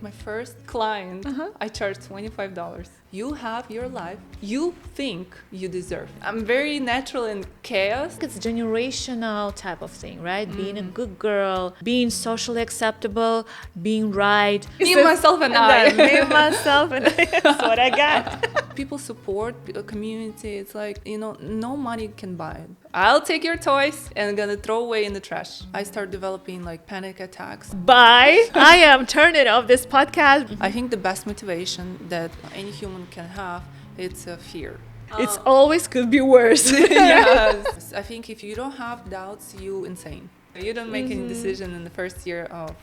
My first client, I charged $25. You have your life you think you deserve. I'm very natural in chaos. It's a generational type of thing, right? Being a good girl, being socially acceptable, being right. Me, myself, and I. Me, myself, and I. That's what I got. People support a community. It's like, no money can buy it. I'll take your toys and gonna throw away in the trash. I start developing like panic attacks. Bye. I am turning off this podcast. I think the best motivation that any human can have, it's a fear. It's always could be worse. Yes. I think if you don't have doubts, you insane. You don't make any decision in the first year of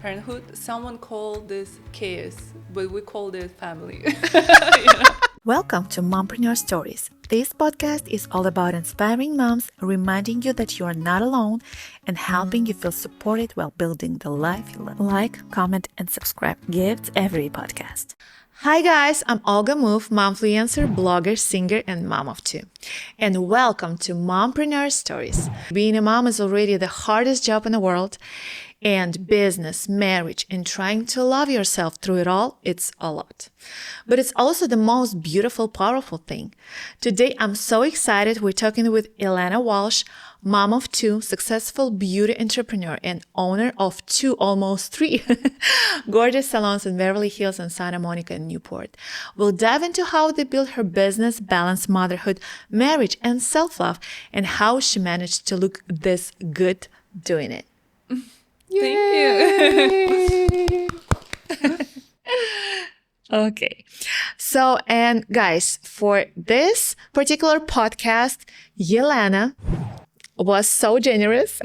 parenthood. Someone called this chaos, but we called it family. Welcome to Mompreneur Stories. This podcast is all about inspiring moms, reminding you that you are not alone and helping you feel supported while building the life you love. Like, comment, and subscribe. Gifts every podcast. Hi guys, I'm Olga Move, momfluencer, blogger, singer, and mom of two. And welcome to Mompreneur Stories. Being a mom is already the hardest job in the world, and business, marriage, and trying to love yourself through it all, it's a lot. But it's also the most beautiful, powerful thing. Today, I'm so excited. We're talking with Elena Walsh, mom of two, successful beauty entrepreneur, and owner of two, almost three, gorgeous salons in Beverly Hills and Santa Monica and Newport. We'll dive into how they built her business, balance motherhood, marriage, and self-love, and how she managed to look this good doing it. Thank you. Okay. So, and guys, for this particular podcast, Yelena was so generous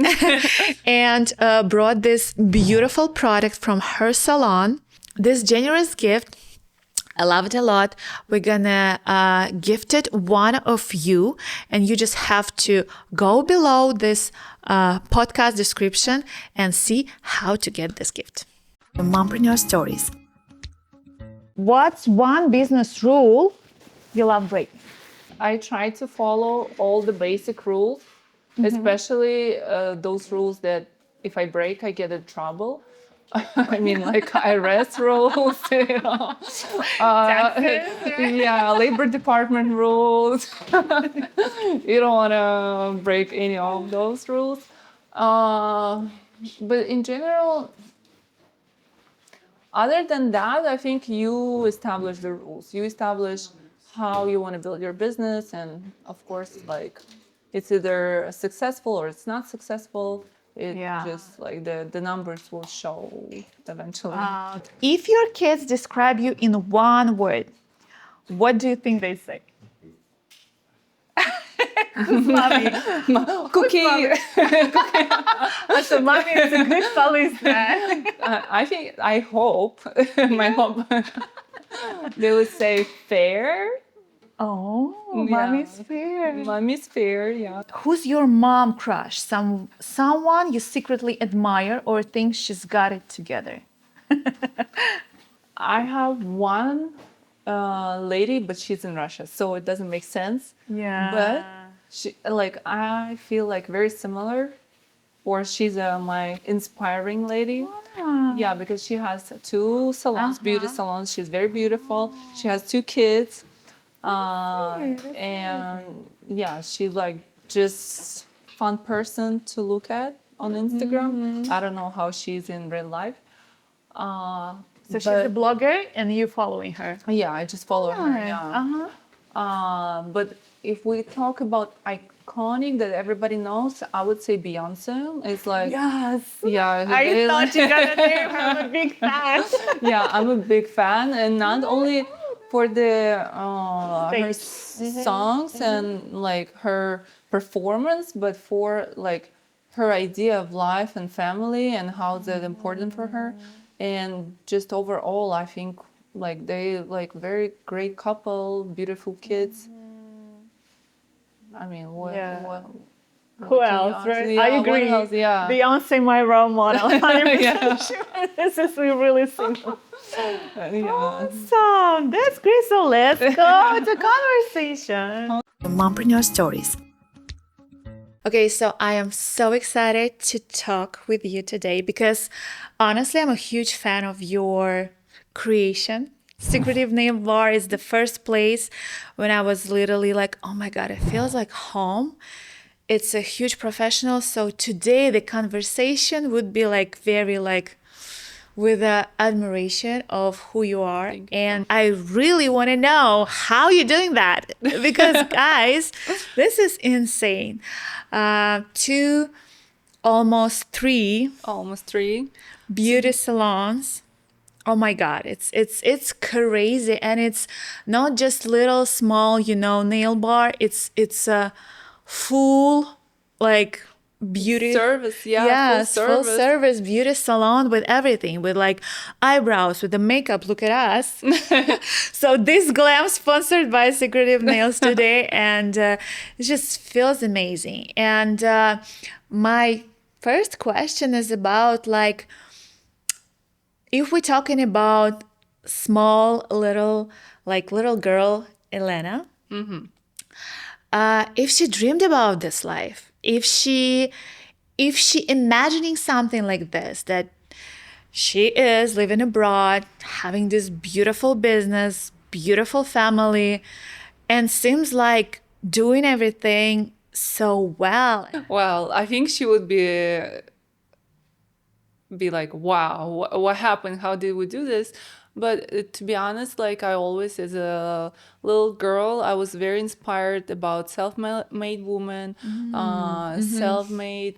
and brought this beautiful product from her salon. This generous gift, I love it a lot. We're gonna gift it one of you, and you just have to go below this podcast description and see how to get this gift. The Mompreneur Stories. What's one business rule you love breaking? I try to follow all the basic rules, especially those rules that if I break, I get in trouble. I mean, like IRS rules, labor department rules. You don't want to break any of those rules. But in general, other than that, I think you establish the rules. You establish how you want to build your business, and of course, like it's either successful or it's not successful. Just like the numbers will show eventually. If your kids describe you in one word, what do you think they say? Mommy. Cookie. So mommy is a good policeman. I hope, my hope, they would say fair. Oh, Yeah. mommy's fair. Mommy's fair, yeah. Who's your mom crush? Someone you secretly admire or think she's got it together? I have one lady, but she's in Russia, so it doesn't make sense. Yeah. But she, like, I feel like very similar, or she's my inspiring lady. Yeah, because she has two salons, beauty salons. She's very beautiful. She has two kids. And yeah, she's like just fun person to look at on Instagram. I don't know how she's in real life. So she's a blogger and you following her. Yeah, I just follow her. Yeah. But if we talk about iconic that everybody knows, I would say Beyonce. It's like Yes. yeah. I thought you got a name. I'm a big fan. Yeah, I'm a big fan, and not only for the her songs and like her performance, but for like her idea of life and family and how that's important for her, and just overall, I think like they like very great couple, beautiful kids. I mean, Who else, right? Yeah, I agree. Else? Yeah. Beyonce, my role model. 100% Yeah. sure. This is really simple. Yeah. Awesome. That's great. So let's go to conversation. The Mompreneur Stories. Okay, so I am so excited to talk with you today because honestly, I'm a huge fan of your creation. Secretive Nail Bar is the first place when I was literally like, oh my God, it feels like home. It's a huge professional. So today the conversation would be like very like with admiration of who you are. Thank you. And I really want to know how you're doing that because, guys, this is insane. 2, almost 3 Almost 3. beauty salons. Oh my God, it's crazy, and it's not just little small, nail bar. It's a full like beauty Service, yeah, yes, full full service beauty salon with everything, with like eyebrows, with the makeup. Look at us. So this glam sponsored by Secretive Nails today, and it just feels amazing. And my first question is about like, if we're talking about small little girl Elena, if she dreamed about this life, if she imagining something like this, that she is living abroad, having this beautiful business, beautiful family, and seems like doing everything so well. Well, I think she would be like, wow, what happened? How did we do this? But to be honest, like I always, as a little girl, I was very inspired about self-made women, self-made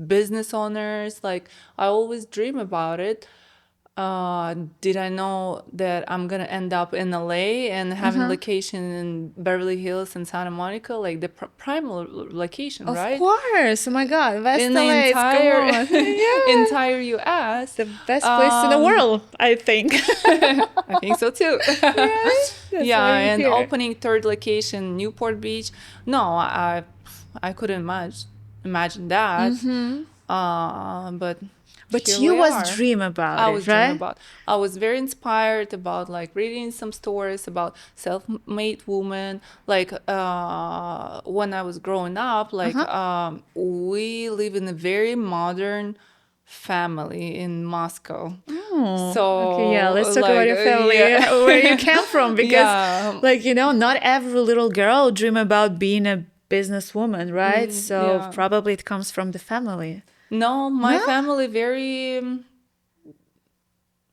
business owners. Like I always dream about it. Did I know that I'm gonna end up in LA and having location in Beverly Hills and Santa Monica, like the prime location, Of right? course. Oh my God. West In the LA, entire come on. Yeah. entire US. The best place in the world, I think. I think so too. That's Yeah, why I'm and here. opening third location, Newport Beach. No, I couldn't imagine that. But here you we was are. dream about I it, was right? dreaming about. I was very inspired about like reading some stories about self-made women. Like when I was growing up, like we live in a very modern family in Moscow. So Okay, yeah, let's talk about like, your family, yeah. where you came from, because Yeah. like, not every little girl dream about being a businesswoman, right? So yeah. probably it comes from the family. No, my No? family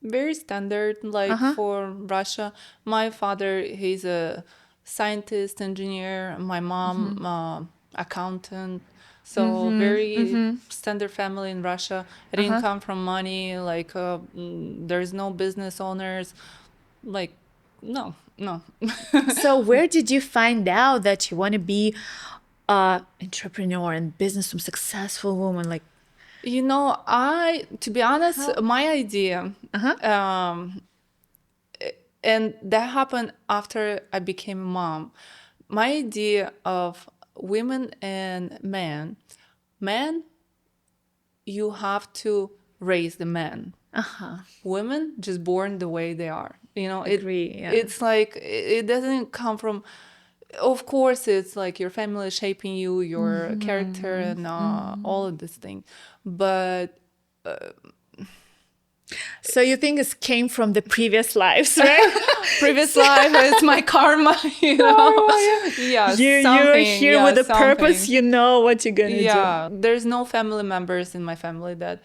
very standard, like for Russia. My father, he's a scientist, engineer. My mom, accountant. So very standard family in Russia. I didn't come from money. Like there's no business owners. Like no. So where did you find out that you want to be a entrepreneur and business successful woman? Like, To be honest, my idea, and that happened after I became a mom. My idea of women and men, you have to raise the men. Women just born the way they are. Agree, yeah. It's like it doesn't come from. Of course, it's like your family shaping you, your character, and all of this thing. But So you think it came from the previous lives, right? previous life is my karma, Yeah, You're something, here with a purpose. something. You know what you're gonna Yeah, there's no family members in my family that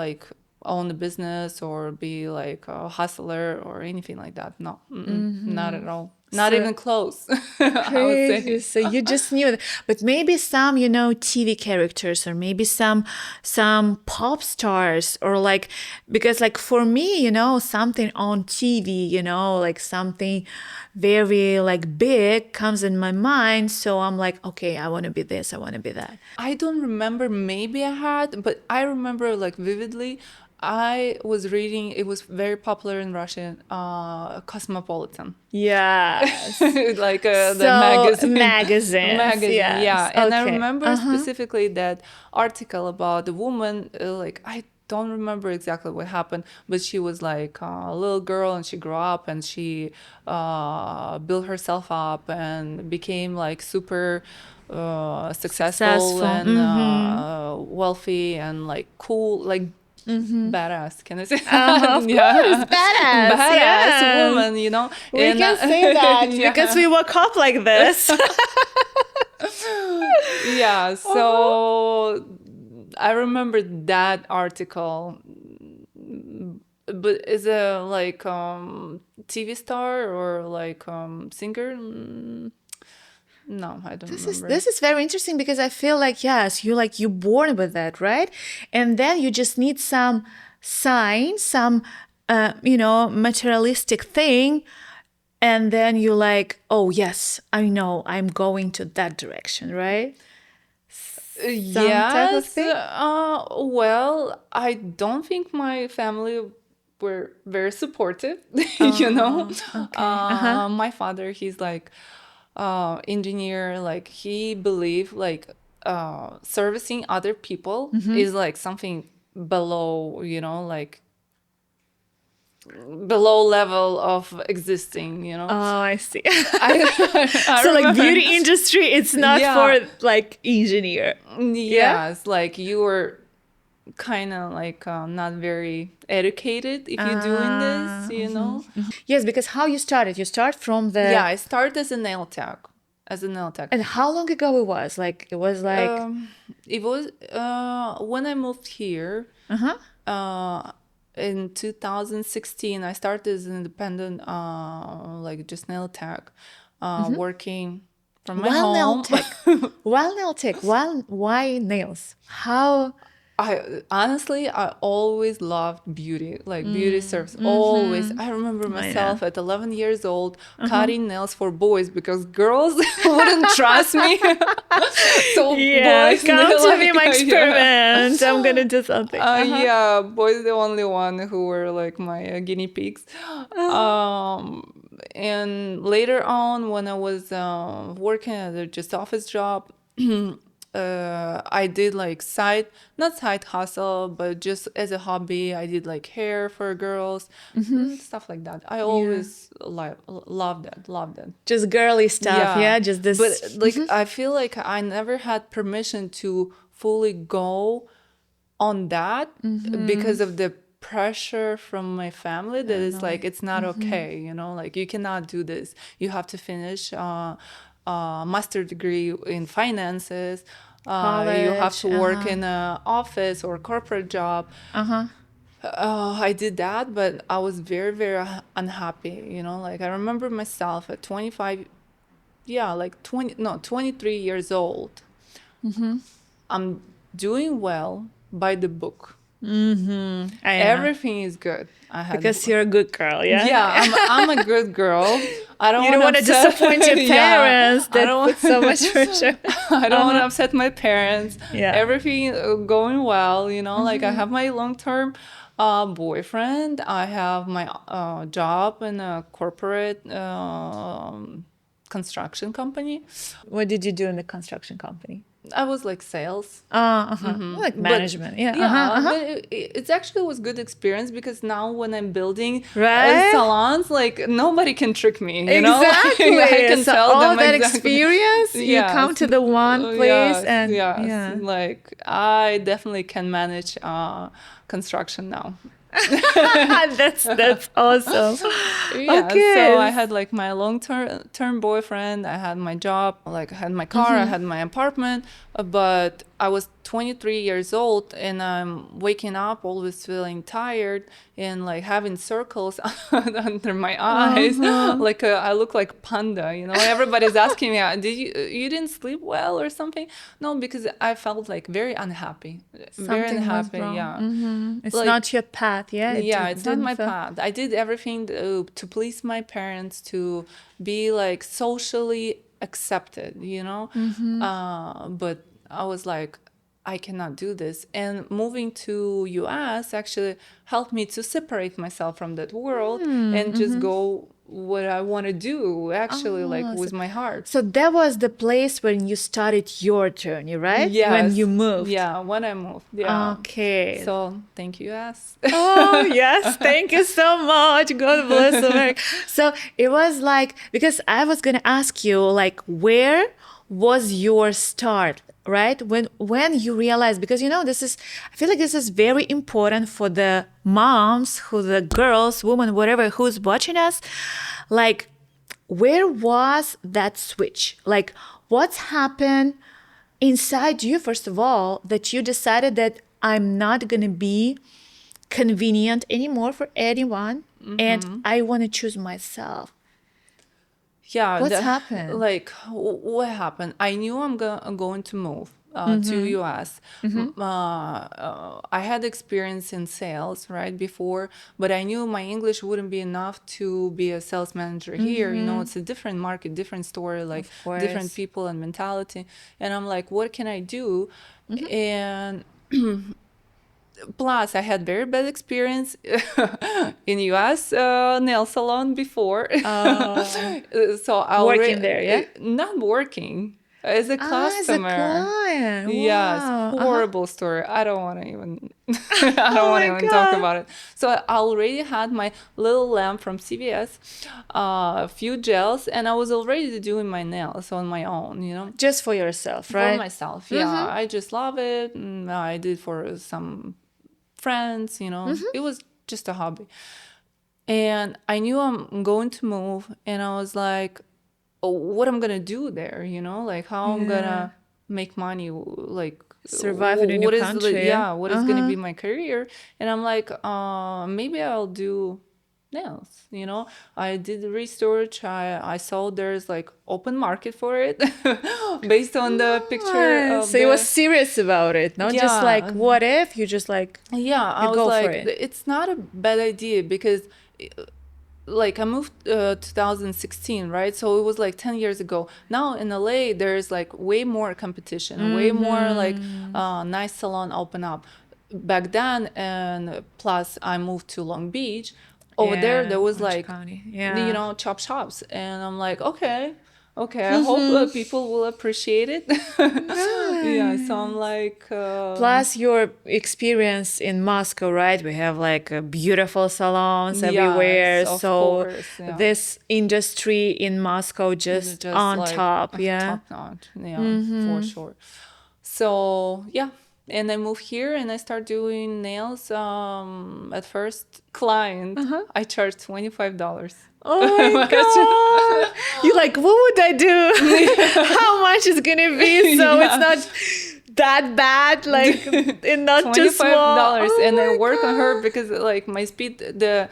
like own a business or be like a hustler or anything like that. No, not at all. Not So- even close. I would say. Crazy. So you just knew it. But maybe some, TV characters, or maybe some pop stars, or like, because like for me, something on TV, like something very like big comes in my mind. So I'm like, okay, I want to be this, I want to be that. I don't remember. Maybe I had, but I remember like vividly. I was reading. It was very popular in Russia. Cosmopolitan. Yes. Like the So, magazine. magazines, Magazine, yes. yeah. And I Okay. remember specifically that article about the woman. Like I don't remember exactly what happened, but she was like a little girl and she grew up and she built herself up and became like super successful and wealthy and like cool, like badass. Can I say that? Of course, badass. Badass Yeah. woman, you know. We And, can say that yeah. because we woke up like this. Yeah, so I remember that article, but is a like TV star or like singer? No, I don't remember. This is very interesting because I feel like, yes, you born with that, right? And then you just need some sign, some materialistic thing, and then you like, oh yes, I know I'm going to that direction, right? Type of Yes. thing? Well, I don't think my family were very supportive, you know. My father, he's like engineer, like he believed like servicing other people is like something below, you know, like below level of existing, you know. Oh, I see. I So like remember- beauty industry, it's not Yeah. for like engineer. Yes, like you were kind of like not very educated if you're doing this, you know. Yes, because how you started? You start from the Yeah, I started as a nail tech, And how long ago it was? Like it was like it was when I moved here in 2016. I started as an independent, like just nail tech, working from my while nail home. tech. While nail tech. Why nails? How I honestly, I always loved beauty, like beauty service. Always. I remember myself at 11 years old cutting nails for boys because girls wouldn't trust me. So boys, come they're to be like, my experiment. I'm gonna do something. Yeah, boys the only one who were like my guinea pigs. And later on, when I was working at a just office job, I did like not side hustle, but just as a hobby, I did like hair for girls, stuff like that. I always loved that. Just girly stuff, yeah. Just this. But like, I feel like I never had permission to fully go on that because of the pressure from my family that is like, it's not okay, you know, like you cannot do this. You have to finish master degree in finances. You have to work in an office or corporate job. I did that, but I was very, very unhappy. You know, like I remember myself at 25, 23 years old. I'm doing well by the book. Everything is good. Because you're a good girl, yeah. Yeah, I'm a good girl. I don't. You don't want to disappoint your parents. That put so much pressure. I don't want to upset my parents. Yeah. Everything going well. You know, like I have my long-term boyfriend. I have my job in a corporate construction company. What did you do in the construction company? I was like sales. Like management, But it actually was good experience because now when I'm building Right? salons, like nobody can trick me. You know, Exactly. Like, I can so tell all them that exactly. experience, you Yes. come to the one place and yes. Like I definitely can manage construction now. that's awesome. Yeah, Okay. so I had like my long-term boyfriend, I had my job, like I had my car, I had my apartment, but I was 23 years old and I'm waking up always feeling tired and like having circles under my eyes. Like I look like panda, you know. Everybody's asking me, you didn't sleep well or something? No, because I felt like very unhappy. Very Something was unhappy, wrong. yeah. It's Like, not your path, yeah? it's not didn't my feel- path. I did everything to please my parents, to be like socially accepted, you know. But I was like, I cannot do this. And moving to US actually helped me to separate myself from that world and just go what I want to do actually, like with my heart. So that was the place when you started your journey, right? Yes. When you moved. Yeah, when I moved. Yeah. Okay. So thank you, yes. Oh, yes. Thank you so much. God bless America. So it was like, because I was going to ask you, like, where was your start, right? When you realized, because, I feel like this is very important for the moms, the girls, women, whatever, who's watching us. Like, where was that switch? Like, what's happened inside you, first of all, that you decided that I'm not going to be convenient anymore for anyone, and I want to choose myself? Yeah. What's happened? Like, what happened? I knew I'm going to move to US. I had experience in sales, right, before, but I knew my English wouldn't be enough to be a sales manager here. It's a different market, different story, like different people and mentality. And I'm like, what can I do? And plus, I had very bad experience in US nail salon before. So I working there, yeah? Not working. As a customer. As a client. Yes, Wow. horrible story. I don't want to even I don't want to even talk about it. So I already had my little lamp from CVS, a few gels, and I was already doing my nails on my own, Just for yourself, right? For myself, yeah. I just love it. I did for some friends, It was just a hobby. And I knew I'm going to move, and I was like, what I'm gonna do there, like how I'm gonna make money, like survive in a new country. What is gonna be my career? And I'm like, maybe I'll do nails. I did research. I saw there's like open market for it based on the picture. So you was serious about it, not just like what if. You just like I was like, it's not a bad idea because. Like I moved 2016, right? So it was like 10 years ago. Now in LA, there's like way more competition, way more like nice salon open up. Back then, and plus I moved to Long Beach. Over there was like, chop shops. And I'm like, okay, I hope people will appreciate it. So I'm like... Plus your experience in Moscow, right? We have like beautiful salons everywhere. Of so course, this industry in Moscow just on like, top. Top notch. For sure. So, and I moved here and I started doing nails. At first, client, I charged $25. Oh my God. You're like, what would I do? How much is going to be? So it's not that bad, like, and not too small. $25. And I work on her because, like, my speed, the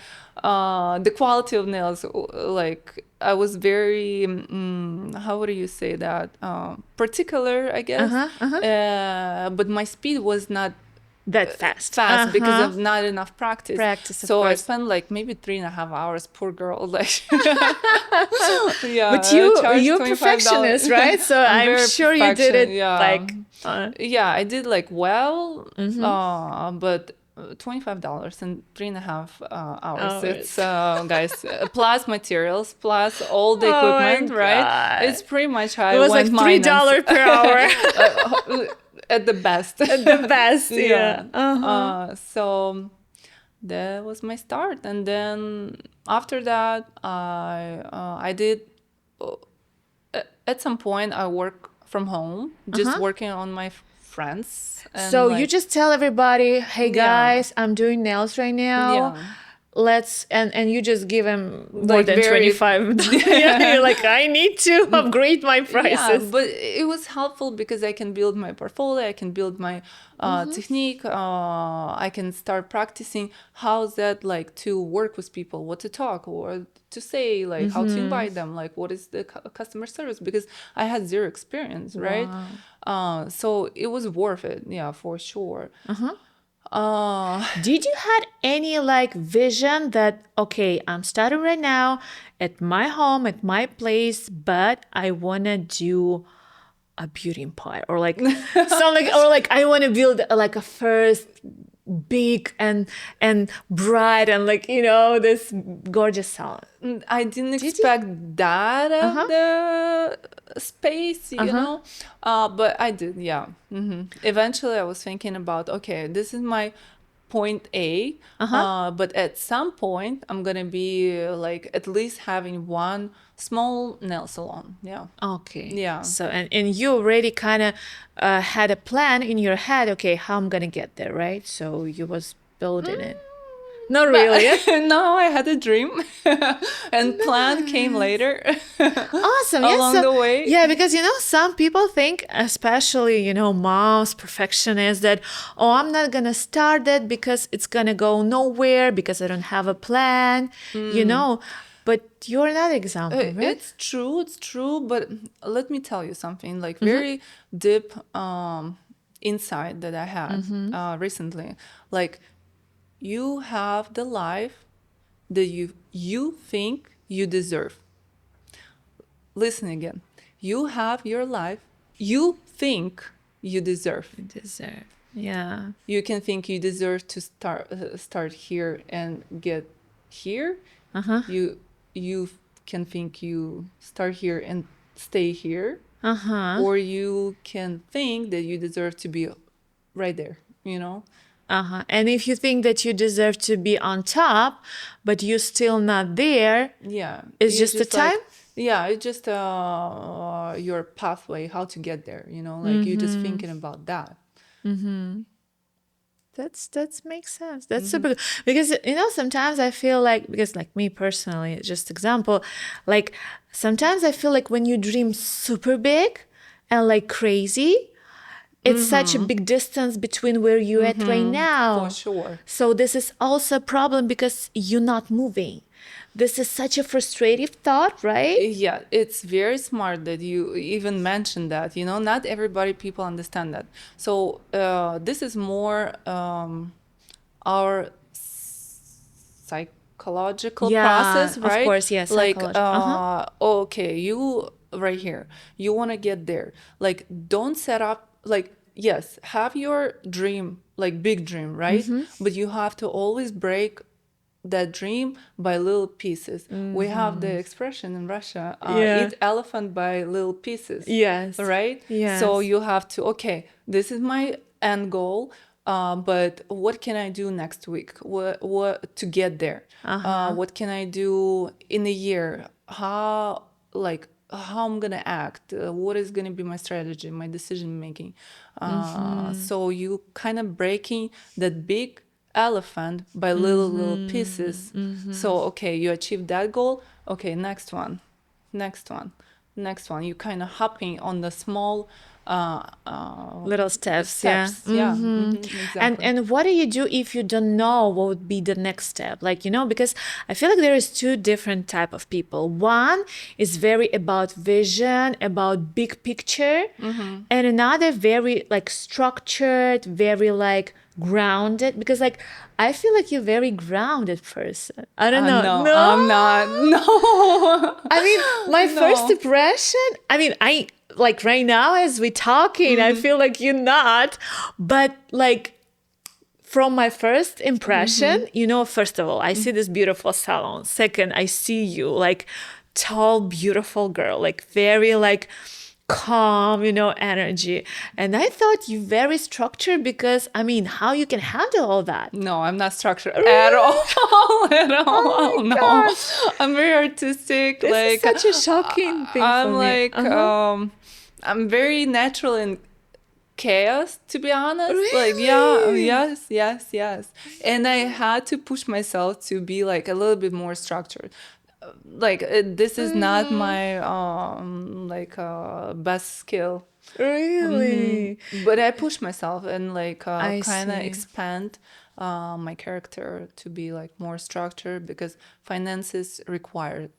quality of nails, like, I was very, how would you say that? Particular, I guess. But my speed was not that fast because of not enough practice. So I spent like maybe 3.5 hours. Poor girl, like. But you're perfectionist, right? So I'm sure you did it like. I did like well, but $25 and 3.5 hours. It's guys, plus materials, plus all the equipment, right? It's pretty much it was like $3 per hour. At the best. So that was my start, and then after that, I did. At some point, I work from home, just working on my friends. And so you just tell everybody, "Hey guys, I'm doing nails right now. Let's," and you just give them more like than 25. You're like, I need to upgrade my prices. But it was helpful because I can build my portfolio, I can build my technique, I can start practicing how's that like to work with people, what to talk or to say, like how to invite them, like what is the customer service, because I had zero experience, right? So it was worth it, for sure. Did you had any like vision that, okay, I'm starting right now at my home, at my place, but I want to do a beauty empire or like something, or like I want to build like a first big and bright and like, you know, this gorgeous salon? I didn't expect that of the space, you know, but I did, yeah. Eventually, I was thinking about, okay, this is my point A, but at some point, I'm gonna be like at least having one small nail salon. Yeah. Okay. Yeah. So, and you already kind of had a plan in your head, okay, how I'm gonna get there, right? So you was building it. Not really. No, I had a dream, and plan came later. Awesome. Yes. Along the way. Yeah, because you know, some people think, especially, you know, moms, perfectionists, that, oh, I'm not gonna start it because it's gonna go nowhere because I don't have a plan, you know. But you're not example, right? It's true, but let me tell you something, like very deep insight that I had recently. Like, you have the life that you think you deserve. Listen again. You have your life you think you deserve. You deserve. Yeah. You can think you deserve to start here and get here. You can think you start here and stay here. Or you can think that you deserve to be right there, you know? And if you think that you deserve to be on top, but you're still not there, Yeah. it's just the time? Yeah, it's just your pathway, how to get there, you know? Like you're just thinking about that. That makes sense. That's super good. Because you know, sometimes I feel like, because like me personally, just example, like sometimes I feel like when you dream super big and like crazy, it's such a big distance between where you're at right now. For sure. So this is also a problem because you're not moving. This is such a frustrative thought, right? Yeah, it's very smart that you even mentioned that, you know, not everybody, people understand that. So this is more our psychological process, right? Of course, yes. Like, okay, you right here, you want to get there. Like, don't set up, like, yes, have your dream, like big dream, right? But you have to always break that dream by little pieces. We have the expression in Russia, eat elephant by little pieces. Yes. Right? Yes. So you have to, okay, this is my end goal, but what can I do next week? What to get there? What can I do in a year? How I'm gonna act? What is gonna be my strategy, my decision making? So you kind of breaking that big elephant by little pieces. So okay, you achieved that goal. Okay, next one. You kind of hopping on the small little steps. Yeah. Exactly. And what do you do if you don't know what would be the next step? Like, you know, because I feel like there is two different type of people. One is very about vision, about big picture, and another very like structured, very like grounded, because like I feel like you're very grounded person. I don't know. No, I'm not. No. I mean, my first impression, I mean, I like right now as we're talking, I feel like you're not, but like from my first impression, you know, first of all, I see this beautiful salon. Second, I see you like tall, beautiful girl, like very like calm, you know, energy. And I thought you very structured because, I mean, how you can handle all that? No, I'm not structured at all. At all. Oh my no. God. I'm very artistic. This like is such a shocking thing I'm for me. like I'm very natural in chaos, to be honest. Really? Like yes. And I had to push myself to be like a little bit more structured. Like this is not my best skill. Really? But I push myself and like I kind of see. expand my character to be like more structured, because finances require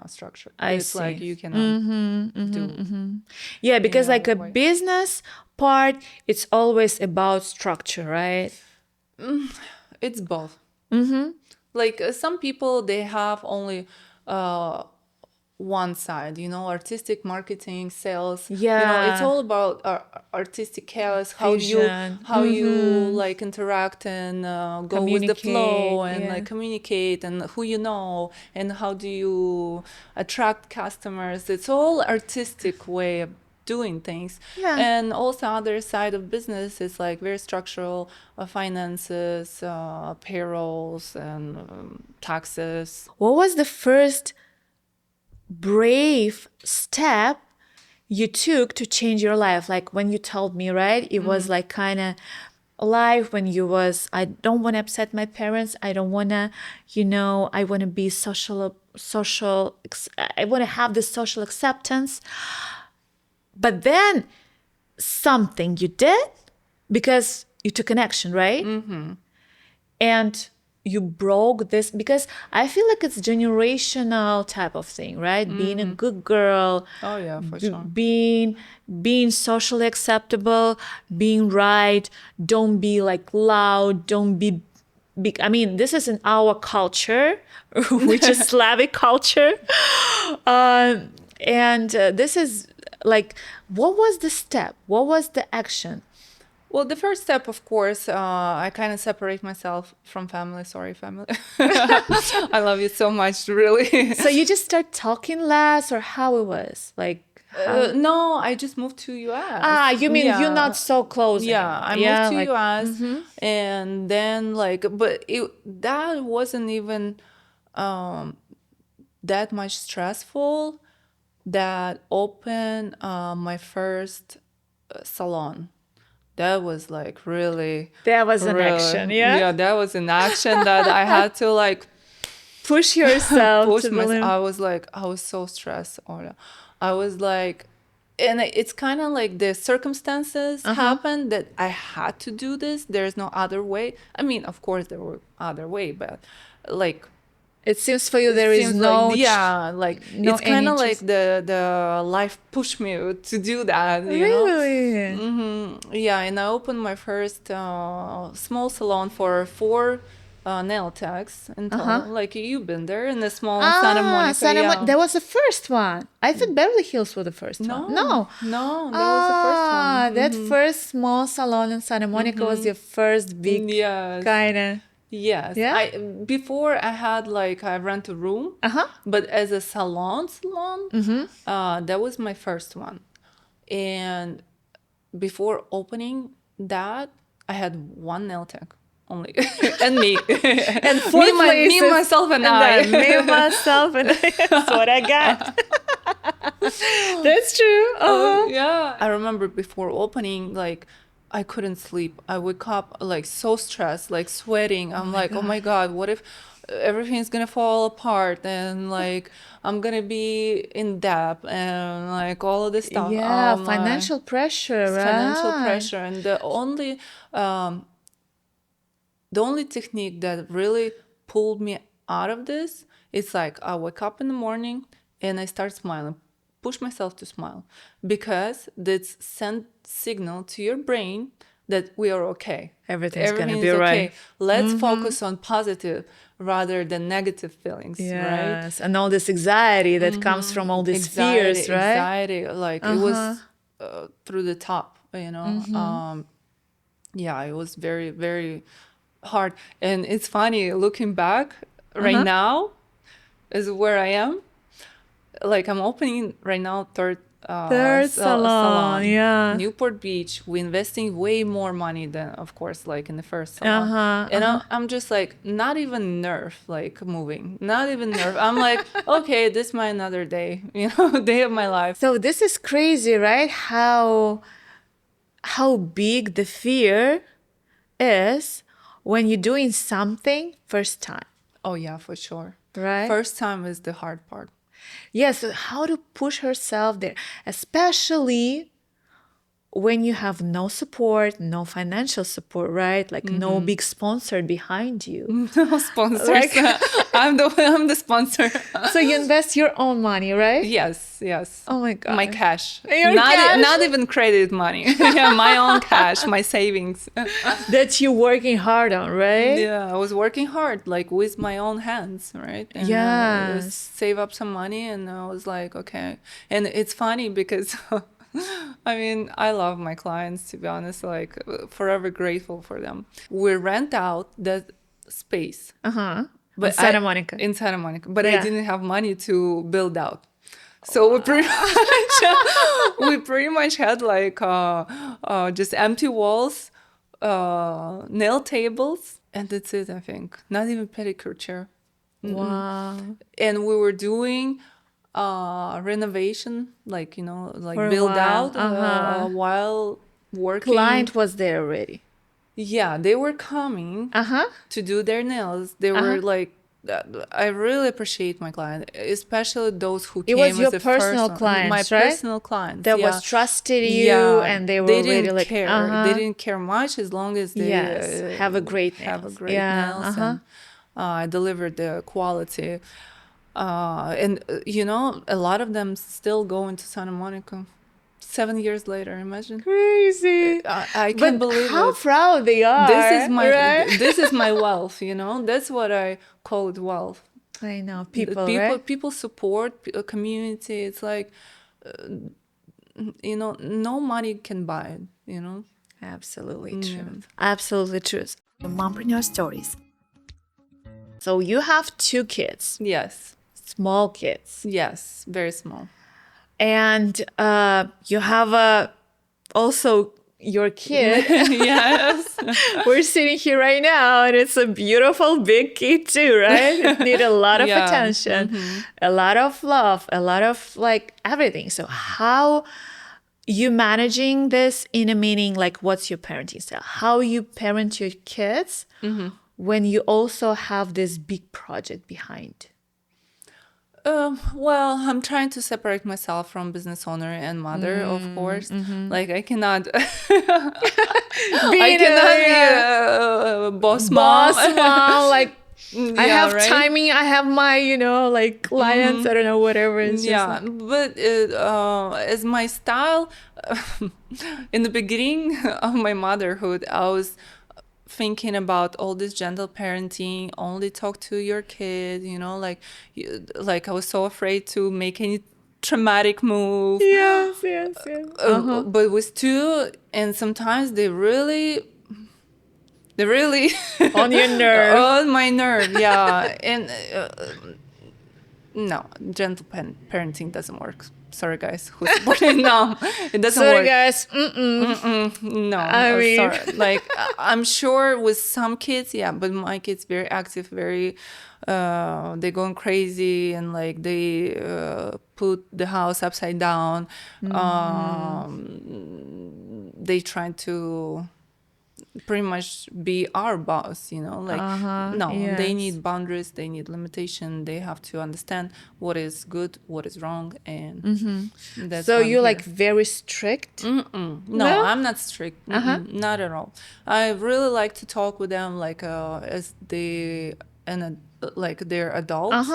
structure. It's like see. you cannot do. Yeah, because like a way. business part, it's always about structure, right? It's both. Like some people, they have only one side, artistic marketing, sales. Yeah. It's all about artistic chaos, how Vision. you like interact and go with the flow Communicate, and yeah. like communicate and who you know and how do you attract customers. It's all artistic way of doing things. Yeah. And also other side of business is like very structural, finances, payrolls and taxes. What was the first brave step you took to change your life? Like when you told me, right? It was like kind of life when you was, I don't want to upset my parents. I don't want to, I want to be I want to have this social acceptance. But then something you did because you took an action, right? And you broke this, because I feel like it's generational type of thing, right? Being a good girl. Oh yeah, for sure. Being socially acceptable, being right, don't be like loud, don't be big. I mean, this is in our culture, which is Slavic culture. And this is like, what was the step? What was the action? Well, the first step, of course, I kind of separate myself from family. Sorry, family. I love you so much, really. So you just start talking less, or how it was? Like, no, I just moved to US. You mean you're not so close Yeah, anymore. I moved to US, and then but that wasn't even that much stressful. That opened my first salon. That was like really... That was an action, yeah? Yeah, that was an action that I had to like Push yourself push to the myself. limit. I was so stressed. I was like, and it's kind of like the circumstances happened that I had to do this. There's no other way. I mean, of course there were other way, but like... It seems for you there is seems no... like, yeah, like no it's kind of any like the life pushed me to do that, you know? Really? Yeah, and I opened my first small salon for 4 nail techs in total. Like you've been there in the small Santa Monica. Yeah. That was the first one. I thought Beverly Hills was the first one. No. That was the first one. That first small salon in Santa Monica was your first big Yes. kind of... Yes. Yeah? Before I had like I rent a room, but as a salon, that was my first one. And before opening that, I had 1 nail tech only, and me, And 4 me, myself, and I. Me, myself, and I. That's what I got. That's true. Yeah. I remember before opening, like, I couldn't sleep. I wake up like so stressed, like sweating. I'm like, oh my God, what if everything's gonna fall apart and like I'm gonna be in debt and like all of this stuff. Yeah, financial pressure, right? Financial pressure. And the only technique that really pulled me out of this is like I wake up in the morning and I start smiling. Push myself to smile, because that's send signal to your brain that we are okay. Everything's gonna is be right. Let's focus on positive rather than negative feelings, right? Yes, and all this anxiety that comes from all these fears, right? Anxiety, like it was through the top, you know. Yeah, it was very, very hard. And it's funny looking back right now is where I am. Like I'm opening right now third salon, yeah. Newport Beach. We're investing way more money than, of course, like in the first salon. And I'm just like not even like moving, not even nerve. I'm like, okay, this is my another day, you know, day of my life. So this is crazy, right? How big the fear is when you're doing something first time. Oh yeah, for sure. Right. First time is the hard part. Yes, so how to push herself there, especially when you have no support, no financial support, right? Like no big sponsor behind you. No sponsors. Like- I'm the sponsor. So you invest your own money, right? Yes. Oh my God. My cash. Your not, cash? not even credit money. Yeah, my own cash, my savings. That you're working hard on, right? Yeah, I was working hard, like with my own hands, right? And Yes. save up some money, and I was like, okay. And it's funny because, I mean, I love my clients, to be honest, like forever grateful for them. We rent out that space. Uh-huh. But In Santa Monica. In Santa Monica. But Yeah. I didn't have money to build out. So we pretty much had like just empty walls, nail tables, and that's it, I think. Not even pedicure chair. Wow. And we were doing renovation, like, you know, like For a build while. out while working. Client was there already. Yeah, they were coming Uh-huh. to do their nails. They were like, I really appreciate my client, especially those who It came was your as a personal first, clients, my right? personal clients That yeah. was trusted you, Yeah, and they were they really didn't like, care. uh-huh. They didn't care much as long as they Yes, have a great have a nails. great Yeah, nails, uh-huh. and I delivered the quality. And you know, a lot of them still go into Santa Monica 7 years later. Imagine. Crazy. I can't believe how it. proud they are. This is my right? this is my wealth, you know. That's what I call it, wealth. I know People right? people support a community. It's like you know, no money can buy it, you know. Absolutely true. Absolutely true. Mompreneur Stories. So you have 2 kids, Yes. small kids, Yes, very small. and you have also your kid. Yes. We're sitting here right now, and it's a beautiful big kid too, right? It need a lot of Yeah. attention, a lot of love, a lot of like everything. So how you managing this in a meaning, like what's your parenting style? How you parent your kids when you also have this big project behind? Well, I'm trying to separate myself from business owner and mother, of course. Like I cannot, I cannot be a boss mom. Like I Yeah, have right? timing, I have my, you know, like clients, I don't know, whatever. It's Yeah, just like, but as my style, in the beginning of my motherhood, I was thinking about all this gentle parenting, only talk to your kid, you know, like I was so afraid to make any traumatic move. yes. But with 2, and sometimes they really On your nerve. on my nerve, yeah. And no, gentle parenting doesn't work. Sorry, guys, who's supporting? No, it doesn't Sorry, work. guys. No, I mean- sorry. Like I'm sure with some kids, yeah, but my kids very active, very they're going crazy, and like they put the house upside down. They trying to pretty much be our boss, you know, like no, they yes. need boundaries, they need limitation, they have to understand what is good, what is wrong, and that's So why I'm you're here. like very strict? No, I'm not strict. Not at all. I really like to talk with them like as they like they're adults.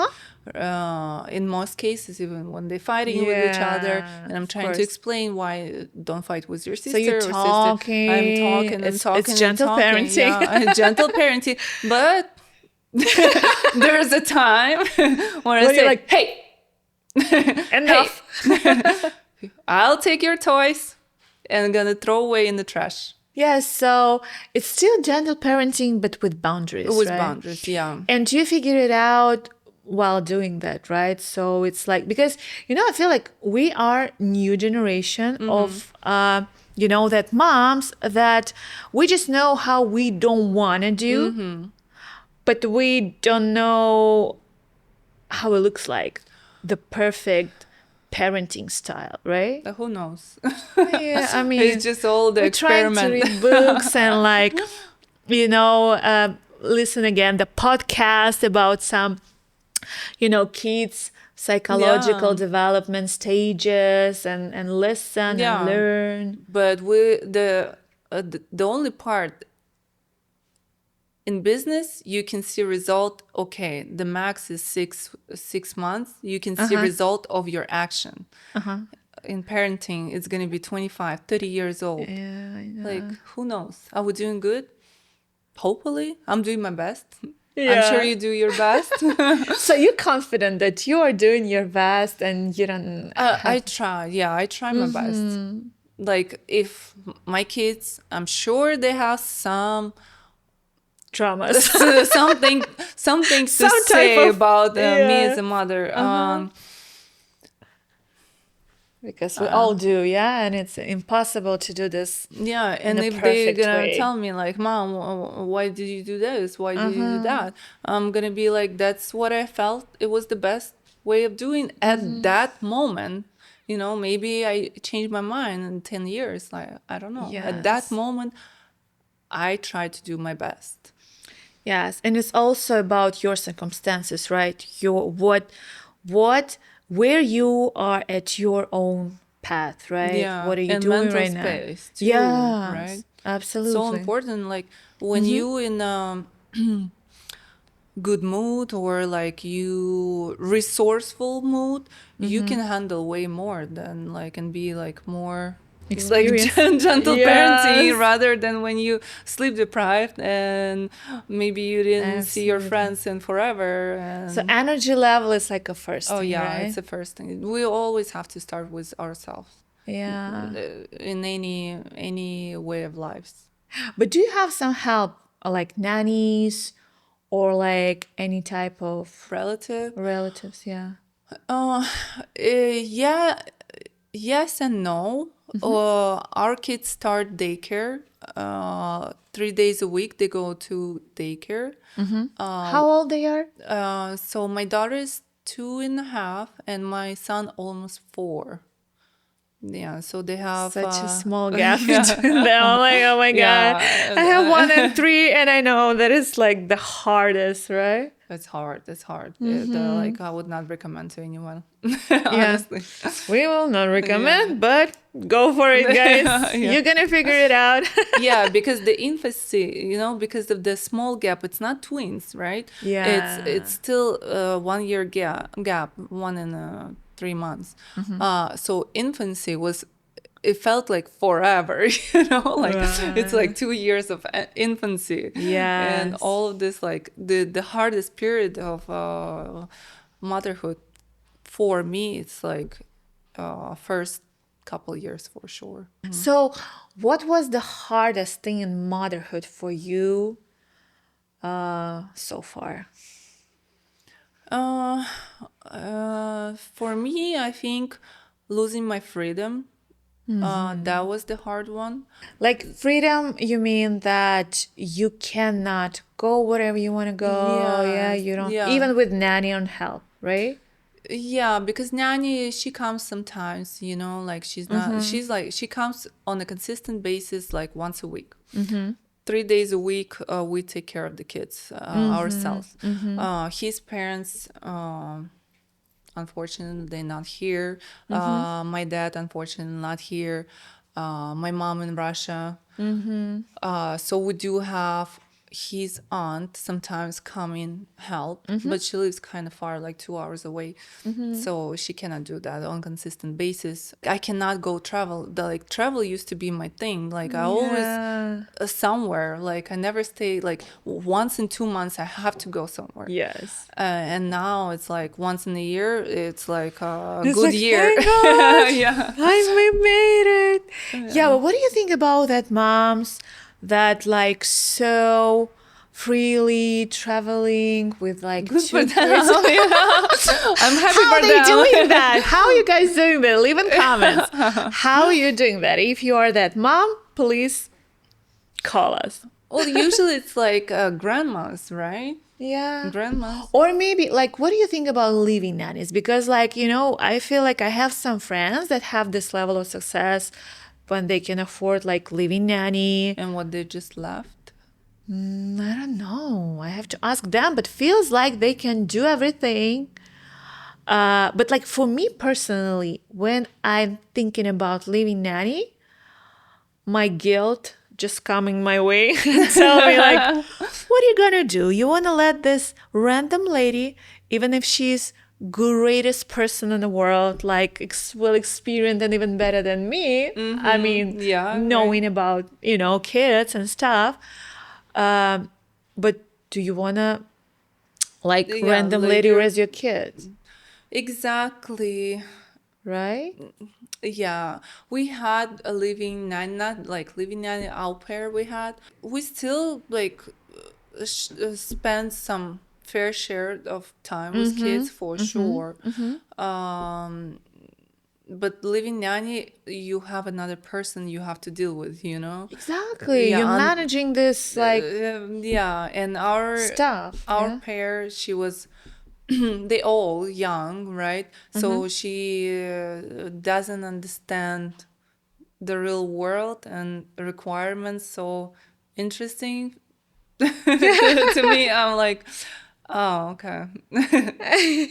In most cases, even when they're fighting with each other, Yeah, and I'm of trying to course. explain why don't fight with your sister. you're or sister. talking, I'm talking. it's and gentle talking. parenting. Yeah, gentle parenting. But there's a time when I When say, you're like, "Hey, enough. I'll take your toys and gonna throw away in the trash." Yes, so it's still gentle parenting, but with boundaries. With right? boundaries, yeah. And you figure it out while doing that, right? So it's like, because, you know, I feel like we are new generation of, you know, that moms that we just know how we don't want to do, but we don't know how it looks like, the perfect parenting style, right? Who knows? Yeah, I mean, It's just all the we're trying to experiment. read books and like, you know, listen again the podcast about some kids' psychological Yeah. development stages and listen and Yeah. learn. But the only part in business, you can see result. Okay, the max is 6 months. You can see result of your action. In parenting, it's going to be 25, 30 years old. Yeah, I know. Like, who knows? Are we doing good? Hopefully. I'm doing my best. I'm Yeah. sure you do your best. So you're confident that you are doing your best and you don't I try. Yeah, I try my best. Like, if my kids, I'm sure they have some dramas. something to Some type say of- about me yeah. as a mother. Because we all do, yeah? And it's impossible to do this. Yeah, and a if they're perfect gonna way. tell me like, "Mom, why did you do this? Why did you do that?" I'm gonna be like, "That's what I felt. It was the best way of doing at that moment." Maybe I changed my mind in 10 years. Like, I don't know. At that Yes. moment, I try to do my best. Yes, and it's also about your circumstances, right? Where you are at your own path, right? Yeah, What are you and doing mental right now? space too, Yes, right? absolutely. So important. Like, when you in a good mood, or like you resourceful mood, you can handle way more than like, and be like more like Experience. gentle Yes. parenting, rather than when you sleep deprived and maybe you didn't see your Absolutely. friends in forever. And So energy level is like a first oh thing, yeah, right? it's the first thing. We always have to start with ourselves Yeah. in any way of lives. But do you have some help, like nannies or like any type of Relative. relatives? Yeah. Yeah, yes and no. Our kids start daycare. 3 days a week they go to daycare. How old they are? So my daughter is 2.5 and my son almost 4. Yeah, so they have Such a small gap yeah. between them. I'm like, oh my Yeah, God. I have 1 and 3, and I know that is like the hardest, right? It's hard. It's hard. Mm-hmm. Like, I would not recommend to anyone. Honestly. We will not recommend, but go for it, guys. Yeah. You're going to figure it out. Yeah, because the infancy, because of the small gap, it's not twins, right? Yeah. It's still 1 year gap, 1 and 3 months. So infancy it felt like forever, like it's like 2 years of infancy. Yes. And all of this, like the hardest period of motherhood for me, it's like first couple years for sure. So, what was the hardest thing in motherhood for you so far? For me, I think losing my freedom. That was the hard one. Like freedom, you mean that you cannot go wherever you want to go. Yeah, you don't. yeah. Even with nanny on help, right? Yeah, because nanny, she comes sometimes, like she's not, she's like, she comes on a consistent basis, like once a week. 3 days a week, we take care of the kids ourselves. His parents, unfortunately, they're not here. My dad, unfortunately, not here. My mom in Russia. So we do have his aunt sometimes come in help, but she lives kind of far, like 2 hours away. So she cannot do that on consistent basis. I cannot go travel. Travel used to be my thing. Like I always somewhere. Like I never stay. Like once in 2 months, I have to go somewhere. Yes. And now it's like once in a year. It's like a It's good like, year. thank God, Yeah. we made it. Yeah, but what do you think about that moms that like so freely traveling with like Good two for them. kids? I'm happy How for are they them. doing that? How are you guys doing that? Leave in comments. How are you doing that? If you are that mom, please call us. Well, usually it's like grandmas, right? Yeah. Grandmas. Or maybe like, what do you think about living nannies? Because like, I feel like I have some friends that have this level of success when they can afford like living nanny. And what, they just left? I don't know. I have to ask them, but feels like they can do everything. But like for me personally, when I'm thinking about leaving nanny, my guilt just coming my way and tell me like, what are you gonna do? You wanna let this random lady, even if she's greatest person in the world, like well experienced and even better than me. I mean, Yeah, knowing about, kids and stuff. But do you wanna like Yeah, random like lady you're- raise your kids, Exactly. right? Yeah, we had a living nanny, not like living nanny, au pair we had. We still like spend some fair share of time with kids for sure. Um, but living nanny, you have another person you have to deal with, you know? Exactly. Yeah, You're and managing this like yeah, and stuff. our Yeah. pair, she was they all young, right? So she doesn't understand the real world and requirements so interesting to me. I'm like, oh, okay.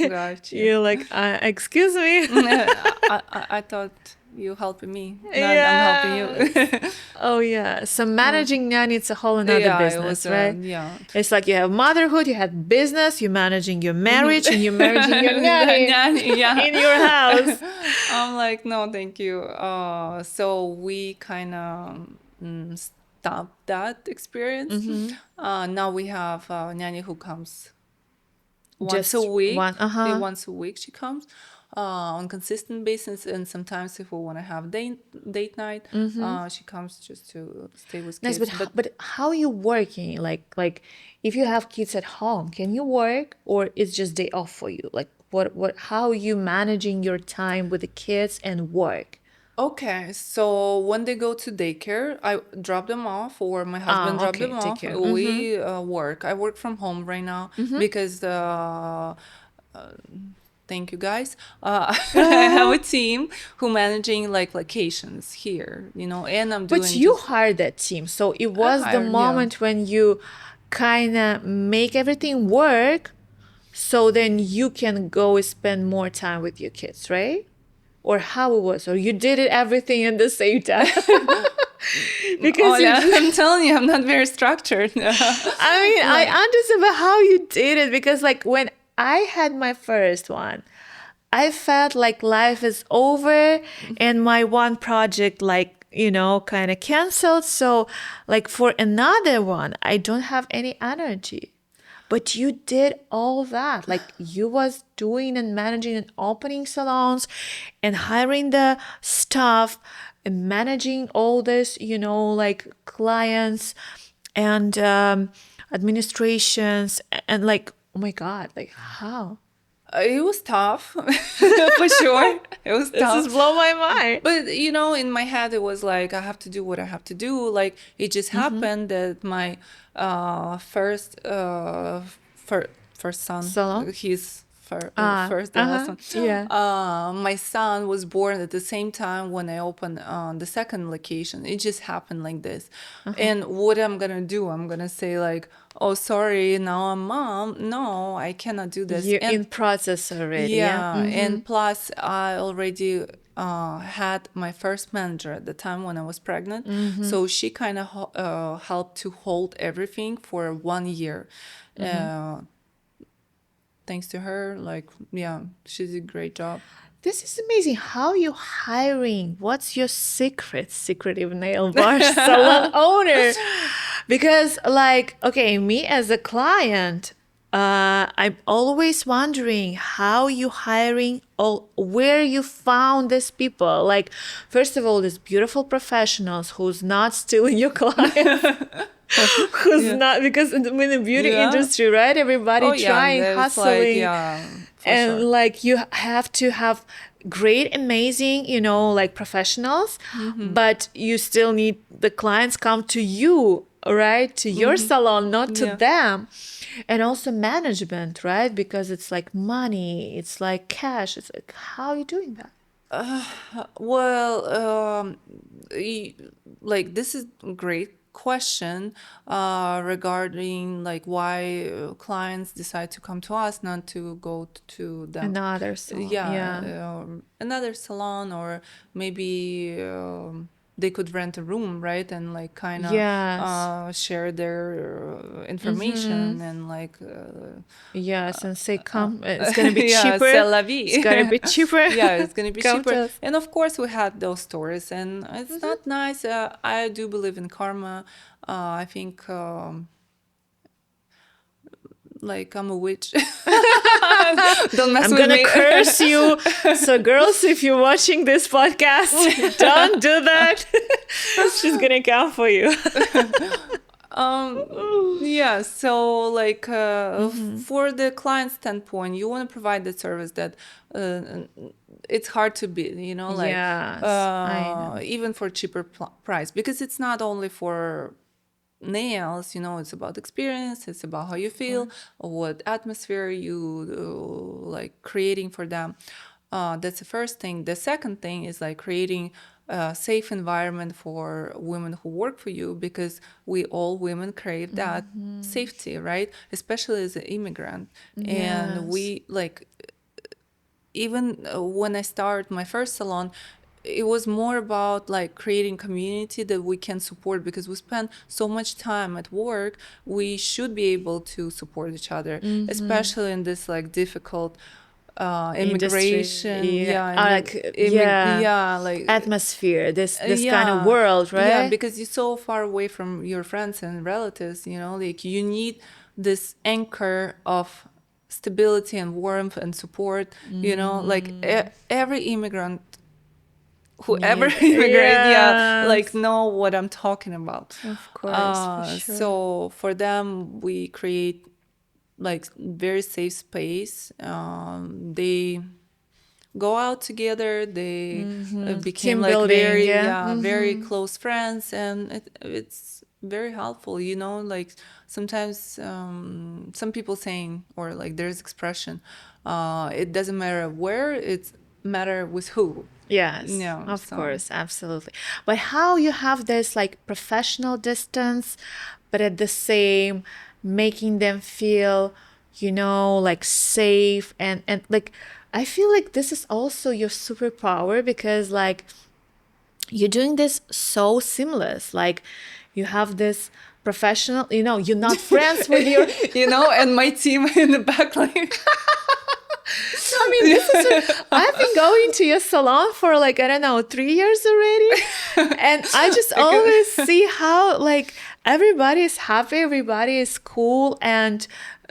Got you. You're like, excuse me. I thought you helping me, not I'm helping you. Oh yeah. So managing nanny, it's a whole another Yeah, it business, was, right? yeah. It's like you have motherhood, you have business, you're managing your marriage, and you're managing your nanny Nanny, yeah. in your house. I'm like, no, thank you. So we kind of stopped that experience. Now we have a nanny who comes once a Just week. one. Yeah, once a week she comes on consistent basis, and sometimes if we want to have date night, she comes just to stay with Nice, kids. but how you working? Like if you have kids at home, can you work or it's just day off for you? Like how you managing your time with the kids and work? Okay, so when they go to daycare, I drop them off, or my husband drop okay, them off. daycare. We work. I work from home right now because thank you guys. I have a team who managing like locations here, you know, and I'm doing. But you just- hired that team, so it was the hired, yeah. moment when you kind of make everything work, so then you can go spend more time with your kids, right? Or how it was, or you did it everything at the same time. Because Oh yeah, I'm telling you, I'm not very structured. I mean, I understand about how you did it because, like, when I had my first one, I felt like life is over and my one project, like, kind of canceled. So, like, for another one, I don't have any energy. But you did all that. Like, you was doing and managing and opening salons and hiring the staff and managing all this, like clients and administrations and like, oh my God, like how? It was tough, for sure. It was This tough. just blow my mind. But in my head, it was like I have to do what I have to do. Like it just happened that my first son, Salon? his first the last one. Yeah. My son was born at the same time when I opened the second location. It just happened like this. And what I'm gonna do? I'm gonna say like, "Oh, sorry, now I'm mom." No, I cannot do this. You're And in process already. yeah, and plus I already had my first manager at the time when I was pregnant, so she kind of helped to hold everything for 1 year. Thanks to her, like yeah, she did a great job. This is amazing. How you hiring? What's your secretive nail bar salon owner? Because like, okay, me as a client, I'm always wondering how you hiring all where you found these people. Like, first of all, these beautiful professionals who's not stealing your clients. Who's not, because in the beauty Yeah. industry, right? Everybody Oh yeah, trying, there's hustling. like yeah, for And sure. like you have to have great amazing like professionals, but you still need the clients come to you, right, to your salon, not to Yeah. them. And also management, right, because it's like money, it's like cash, it's like how are you doing that? Well, like this is a great question regarding like why clients decide to come to us, not to go to them. Another salon. Another salon, or maybe they could rent a room, right, and like kind of share their information and like yes, and say come, it's gonna be cheaper. C'est la vie. It's gonna be cheaper. It's gonna be Come to cheaper. us. And of course we had those stories, and it's not nice. I do believe in karma. I think like I'm a witch. Don't mess I'm with gonna me. curse you. So girls, if you're watching this podcast, don't do that. She's gonna come for you. So like for the client standpoint, you want to provide the service that it's hard to beat, you know, like I know. even for cheaper price, because it's not only for nails, you know, it's about experience, it's about how you feel, what atmosphere you like creating for them. That's the first thing. The second thing is like creating a safe environment for women who work for you, because we all women crave that safety, right? Especially as an immigrant. And we like, even when I started my first salon, it was more about like creating community that we can support, because we spend so much time at work. We should be able to support each other, especially in this like difficult immigration, like atmosphere, this kind of world, right? Yeah, because you're so far away from your friends and relatives, you know, like you need this anchor of stability and warmth and support, you know, like every immigrant, whoever immigrant, like know what I'm talking about. Of course, for sure. So for them, we create like very safe space. They go out together. They became Team like building, very close friends, and it's very helpful. You know, like sometimes some people saying, or like there's expression, it doesn't matter where, it's matter with who. Yes, of course, absolutely. But how you have this like professional distance, but at the same making them feel, you know, like safe, and like I feel like this is also your superpower, because like you're doing this so seamless. Like you have this professional, you know, you're not friends with your you know, and my team in the back line. I mean, this is I've been going to your salon for like, I don't know, 3 years already. And I just always see how like everybody is happy, everybody is cool, and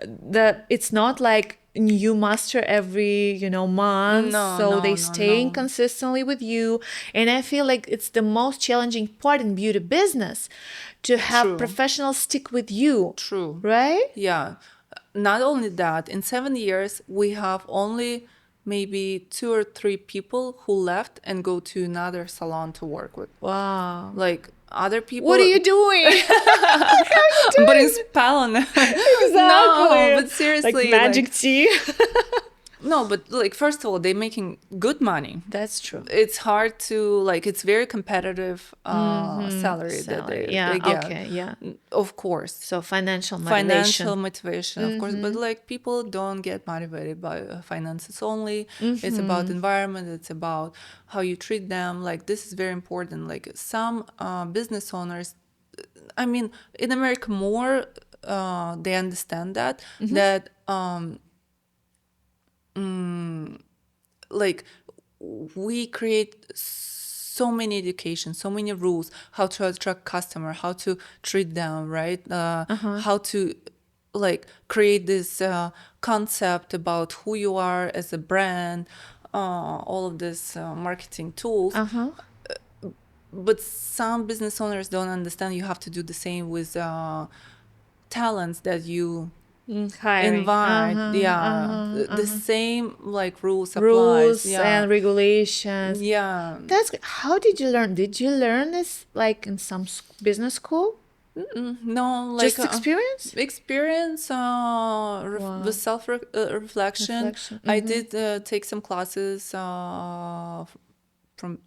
that it's not like you master every, you know, month. They staying consistently with you. And I feel like it's the most challenging part in beauty business, to have professionals stick with you. True. Right? Yeah. Not only that, in 7 years, we have only maybe 2 or 3 people who left and go to another salon to work with. Wow. Like other people. What are you doing? But in Salon. Exactly. No, but seriously. Like magic tea. No, but like, first of all, they're making good money. That's true. It's hard to, like, it's very competitive salary that they get. Okay, Of course. So financial motivation. Of course. But like, people don't get motivated by finances only. It's about environment. It's about how you treat them. Like, this is very important. Like, some business owners, I mean, in America more, they understand that, like we create so many education, so many rules, how to attract customer, how to treat them, right? How to like create this concept about who you are as a brand, all of this marketing tools. But some business owners don't understand you have to do the same with talents that you invite. The same like rules and regulations. That's how did you learn? Did you learn this like in some business school? No, like just experience with self-reflection. I did take some classes from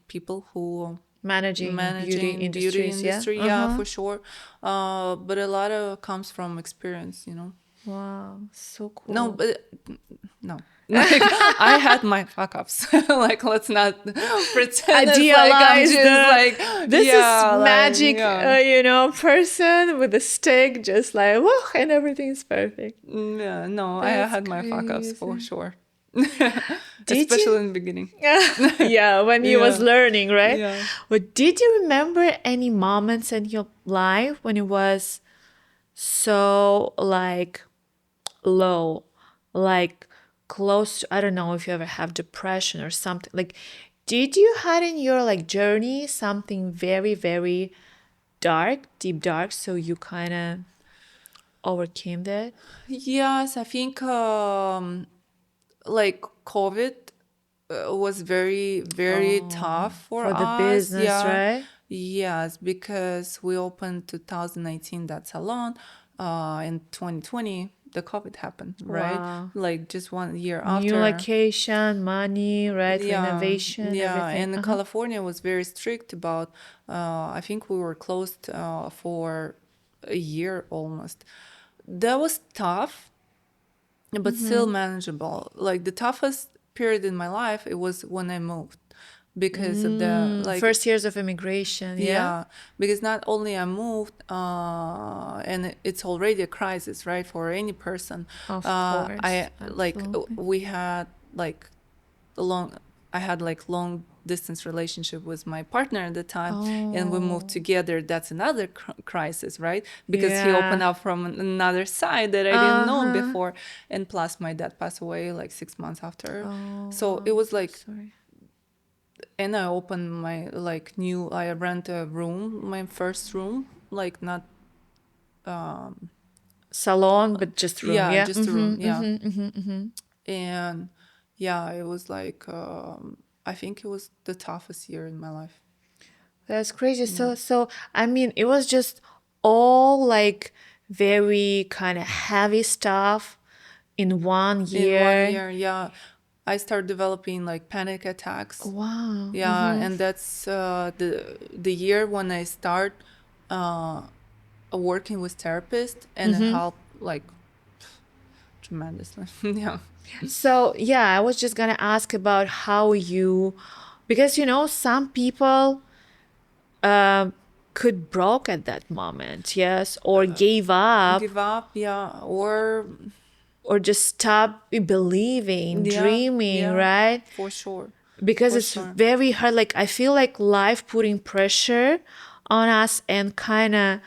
people who managing beauty beauty industries, industry. yeah? Yeah, for sure. But a lot of comes from experience, you know. Wow, so cool. No, but no. Like I had my fuck ups. Like let's not pretend it's like I'm Idealize just like this yeah, is like, magic, yeah. person with a stick, just like whoa, and everything's perfect. Yeah, no, I That's had my fuck ups for crazy. sure. Did Especially you? in the beginning. Yeah, when you was Yeah. learning, right? Yeah. But did you remember any moments in your life when it was so like low, like close to, I don't know if you ever have depression or something. Like, did you had in your like journey something very, very dark, deep dark, so you kind of overcame that? Yes, I think like COVID was very, very tough for For the us. business, Yeah. right? Yes, because we opened 2019 that salon. In 2020, the COVID happened, right? Wow. Like just 1 year New after. location, money, right? Yeah, Renovation, yeah, everything. and California was very strict about. I think we were closed for a year almost. That was tough, but still manageable. Like the toughest period in my life, it was when I moved because of the like First years of immigration, yeah? yeah, because not only I moved, and it's already a crisis, right, for any person. Of course, I like absolutely. we had like a long, I had like long distance relationship with my partner at the time, and we moved together. That's another crisis, right? Because he opened Yeah. up from another side that I didn't know before, and plus my dad passed away like 6 months after. So it was like Sorry. and I opened my like new. I rent a room, my first room, like not. Salon, but just room, Yeah, yeah? just a room. Yeah, and yeah, it was like. I think it was the toughest year in my life. That's crazy. So I mean, it was just all like very kind of heavy stuff in 1 year. In 1 year, yeah, I started developing like panic attacks. Wow. Yeah, and that's the year when I start working with therapists and help like tremendously. Yeah. So yeah, I was just gonna ask about how you, because some people could broke at that moment, yes, or gave up, Give up, yeah, or or just stop believing, yeah, dreaming, yeah, right? for sure. Because For it's sure. very hard. Like I feel like life putting pressure on us and kind of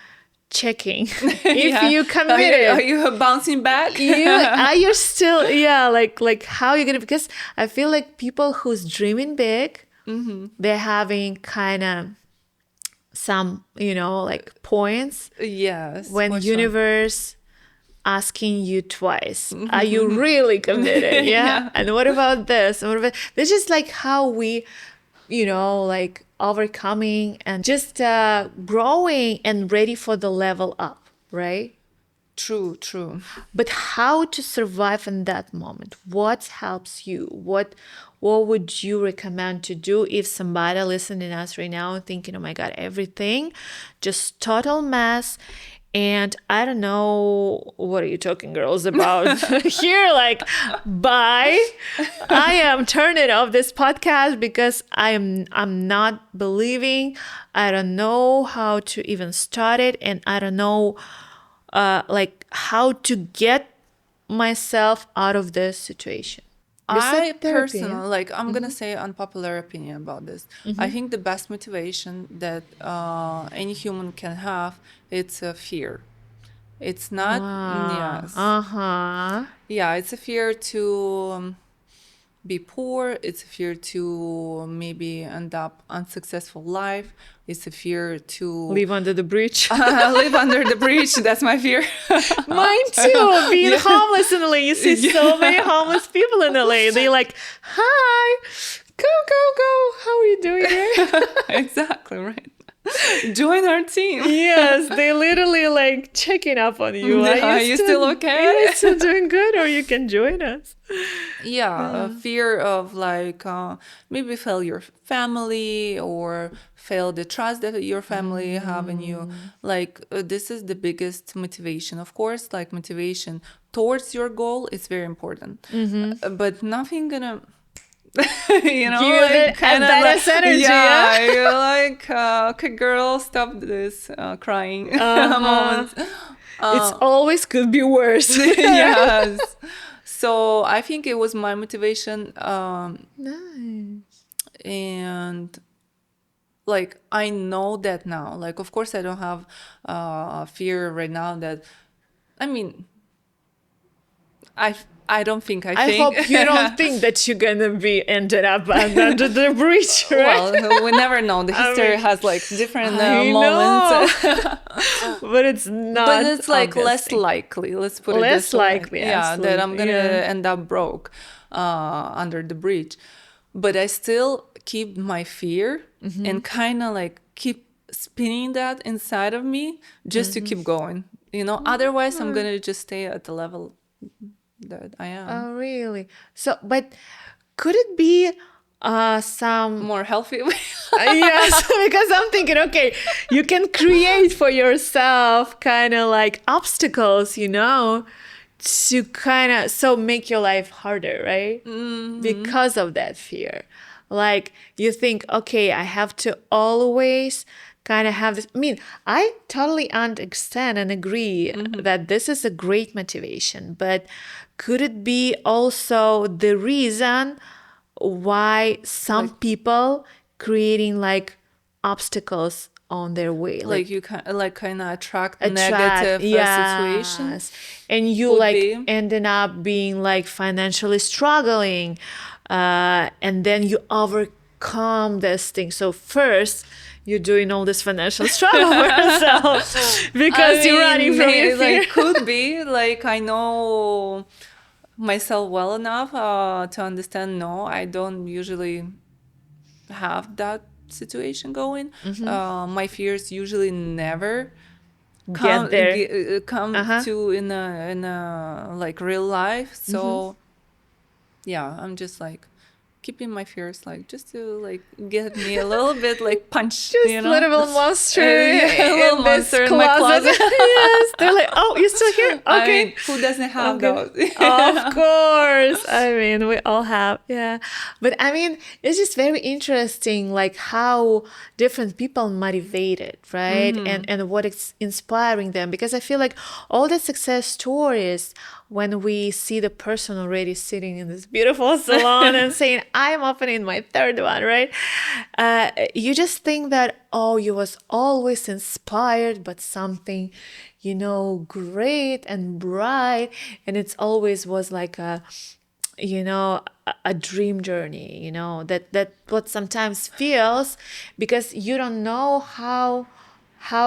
checking if Yeah. you committed. Are you bouncing back? Are you still like how you gonna, because I feel like people who's dreaming big, they're having kind of some like points Yes. when for sure. universe asking you twice, are you really committed? Yeah. And what about this, and what about this? Is like how we like overcoming and just growing and ready for the level up, right? True, true. But how to survive in that moment? What helps you? What would you recommend to do if somebody listening to us right now thinking, oh my God, everything just total mess, and I don't know what are you talking, girls, about here? Like, bye. I am turning off this podcast because I'm not believing. I don't know how to even start it, and I don't know like how to get myself out of this situation. I Besides therapy, yeah? personally, like, I'm gonna say unpopular opinion about this. I think the best motivation that any human can have, it's a fear. It's not, yes. Yeah, it's a fear to be poor. It's a fear to maybe end up unsuccessful life. It's a fear to Live under the bridge. live under the bridge. That's my fear. Mine too. Being homeless in LA, you see so many homeless people in LA. They like, hi, go. How are you doing here? Exactly right. Join our team. Yes, they literally like checking up on you. Are you still okay? Are you still doing good? Or you can join us. Yeah, a fear of like maybe fail your family or fail the trust that your family have in you. Like this is the biggest motivation. Of course, like motivation towards your goal is very important. But nothing gonna you know, Give you like the kind of like, badass energy, yeah, yeah? you're like, okay, girl, stop this crying moments. It's always could be worse. Yes. So I think it was my motivation, Nice. and like I know that now. Like, of course, I don't have fear right now. That I mean, I I don't think I I think. hope you don't think that you're gonna be ended up under the bridge, right? Well, we never know. The I history mean, has like different I moments. know. But it's not. But it's like less obviously. likely. Let's put it Less this way. likely, Yeah, that I'm absolutely, gonna yeah. end up broke under the bridge. But I still keep my fear and kind of like keep spinning that inside of me just to keep going. You know, otherwise I'm gonna just stay at the level that I am. Oh, really? So, but could it be some More healthy. yes, because I'm thinking, okay, you can create for yourself kind of like obstacles, to kind of so make your life harder, right? Because of that fear. Like you think, okay, I have to always kind of have this. I mean, I totally understand and agree that this is a great motivation, but could it be also the reason why some people creating like obstacles on their way, Like you kind of attract attract, negative situations. yes, and you Could like be. ending up being like financially struggling, and then you overcome this thing. So first you're doing all this financial struggle for yourself because you're running from your fear. Like could be like I know myself well enough to understand. No, I don't usually have that situation going. My fears usually never come Get there. come to in a like real life. So yeah, I'm just like keeping my fears like just to like get me a little bit like punch, Just you know, little monster yeah, a little in this monster in my closet. Yes, they're like, oh, you're still here? Okay. I mean, who doesn't have those? Of course. I mean, we all have, yeah. But I mean, it's just very interesting, like how different people motivated, right? And what is inspiring them. Because I feel like all the success stories, when we see the person already sitting in this beautiful salon and saying, I'm opening my third one, right? You just think that, oh, you was always inspired by something, great and bright. And it's always was like a dream journey, that what sometimes feels because you don't know how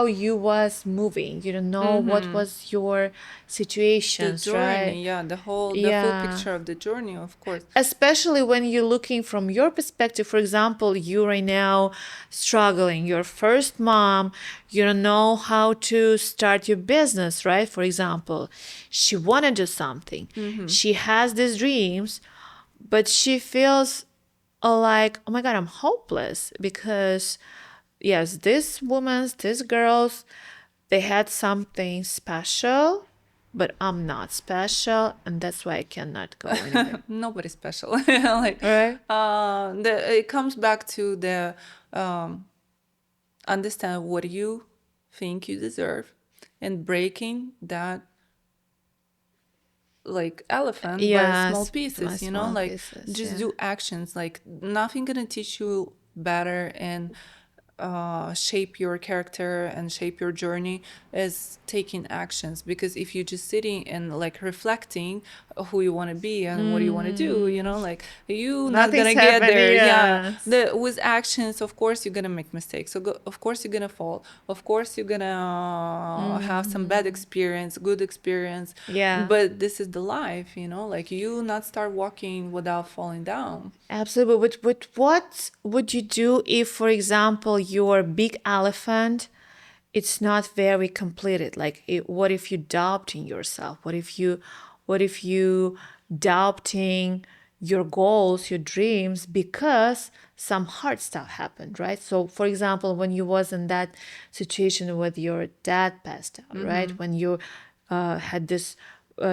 you was moving. You don't know what was your situations, The journey, right? yeah, the full picture of the journey, of course. Especially when you're looking from your perspective. For example, you right now struggling, your first mom, you don't know how to start your business, right? For example, she want to do something. She has these dreams, but she feels like, oh my God, I'm hopeless because yes, these girls, they had something special, but I'm not special, and that's why I cannot go anywhere. Nobody's special. Like, Right? it comes back to the understand what you think you deserve and breaking that like elephant by small pieces, like just do actions. Like nothing gonna teach you better and shape your character and shape your journey is taking actions. Because if you're just sitting and like reflecting who you want to be and what you want to do, like you not gonna get there. Yes. With actions, of course you're gonna make mistakes, so of course you're gonna fall, of course you're gonna have some bad experience, good experience, but this is the life, like you not start walking without falling down. Absolutely. But what would you do if, for example, your big elephant, it's not very completed? Like, what if you doubting yourself? What if you doubting your goals, your dreams, because some hard stuff happened, right? So for example, when you was in that situation with your dad passed out, right? When you had this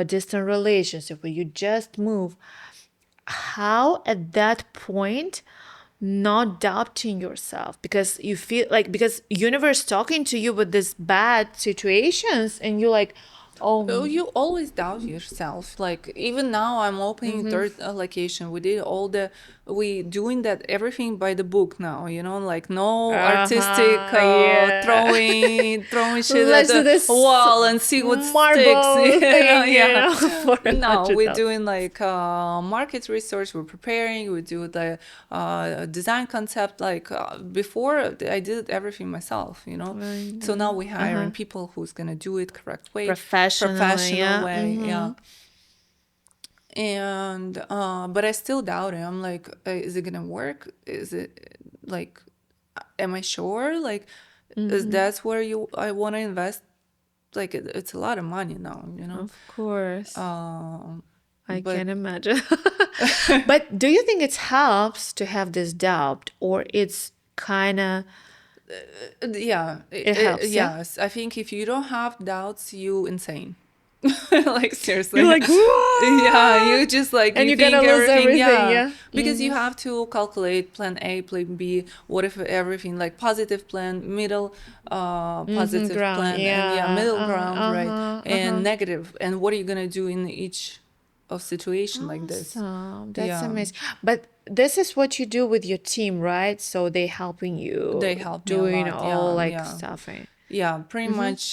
distant relationship where you just moved, how at that point not doubting yourself, because you feel like, because universe talking to you with these bad situations and you're like, Oh, oh, you always doubt yourself. Like even now, I'm opening third location. We doing that everything by the book now. You know, like no artistic yeah. throwing shit at Let's do the this wall and see what marble sticks. thing, Yeah. for No, we're $100,000. doing like market research. We're preparing. We do the design concept. Like before, I did everything myself. You know, so now we're hiring people who's gonna do it correct way, Professional, yeah. way, yeah. And but I still doubt it. I'm like, is it gonna work? Is it like, am I sure? Like, is that's where I want to invest? Like, it's a lot of money now, you know. Of course. I But can imagine. But do you think it helps to have this doubt, or it's kind of yeah, it helps? Yeah? yes, I think if you don't have doubts, you insane. Like seriously, You're like, yeah, you just like and you you're gonna think lose everything, yeah, yeah? because you have to calculate plan A, plan B, what if everything, like positive plan, middle positive ground, plan, and yeah, yeah, middle ground, right, and negative, and what are you gonna do in each of situation like this? Awesome. That's Yeah. amazing. But this is what you do with your team, right? So they helping you They help me a doing lot, all yeah, like yeah. stuff, right? Yeah, pretty much.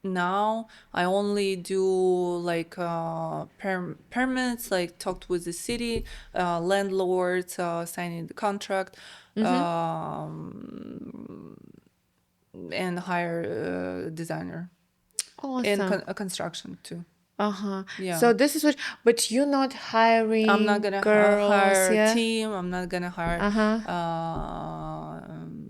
Now I only do like permits, like talked with the city, landlords, signing the contract, and hire a designer and Awesome. construction too. Uh-huh. Yeah. So this is what, but you're not hiring I'm not gonna girls, hire a yeah? team. I'm not gonna hire Uh-huh.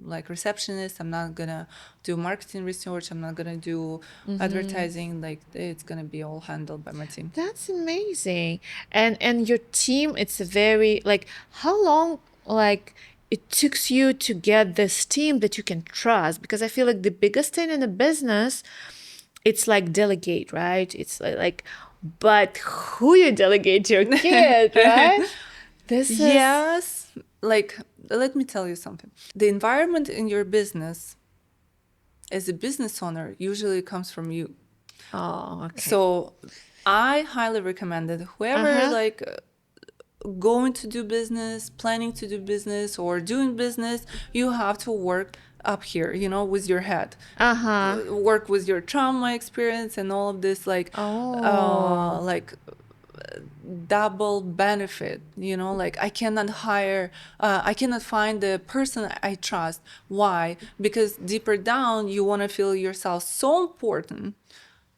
like receptionist. I'm not gonna do marketing research. I'm not gonna do advertising. Like it's gonna be all handled by my team. That's amazing. And your team, it's a very like, how long like it took you to get this team that you can trust? Because I feel like the biggest thing in the business, it's like delegate, right? It's like, but who you delegate to your kid, right? This is Yes, like let me tell you something. The environment in your business as a business owner usually comes from you. oh, okay. So I highly recommend that whoever like going to do business, planning to do business, or doing business, you have to work up here, you know, with your head. Work with your trauma experience and all of this, like, like double benefit, you know, like I cannot find the person I trust. Why? Because deeper down, you want to feel yourself so important.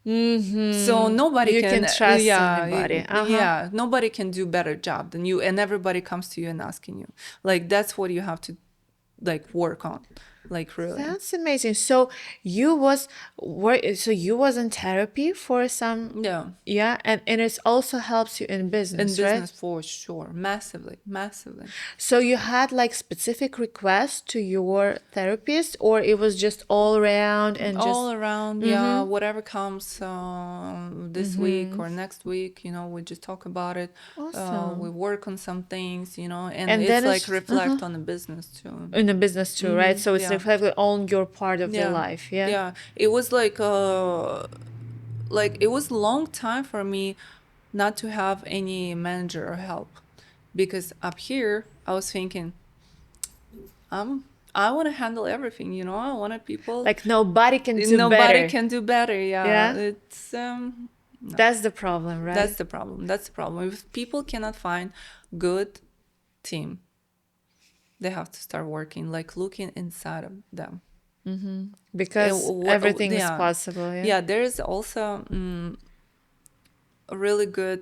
So nobody You can trust anybody. yeah, nobody can do better job than you, and everybody comes to you and asking you. Like that's what you have to like work on. Like really. That's amazing. So you was you was in therapy for some Yeah. and it also helps you in business, In right? business for sure. Massively. So you had like specific requests to your therapist, or it was just all around and All just around, yeah, whatever comes this week or next week, you know, we just talk about it. Awesome. We work on some things, you know, and And it's then like it's- reflect on the business too. in the business too, right? So it's yeah. reflected on your part of the Yeah. life, yeah? Yeah. It was like it was a long time for me not to have any manager or help, because up here I was thinking I want to handle everything, you know. I wanted people Like nobody can do nobody better. can do better. Yeah. Yeah? It's That's the problem, right? that's the problem. If people cannot find good team, they have to start working, like looking inside of them. Because everything is possible, yeah? Yeah, there is also a really good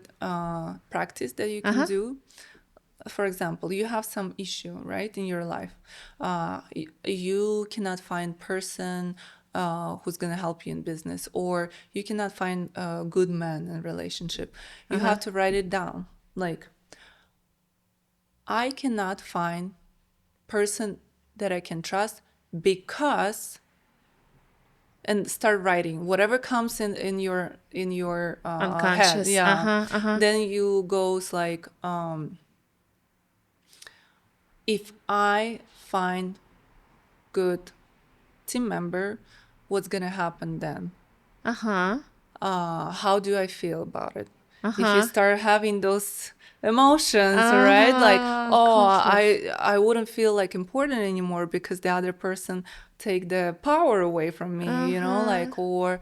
practice that you can do. For example, you have some issue, right, in your life. You cannot find person who's going to help you in business, or you cannot find a good man in relationship. You have to write it down. like I cannot find person that I can trust because, and start writing whatever comes in your head. Unconscious. Yeah. Then you goes like, if I find good team member, what's gonna happen then? How do I feel about it? If you start having those emotions, right? Like, I wouldn't feel like important anymore because the other person take the power away from me, like, or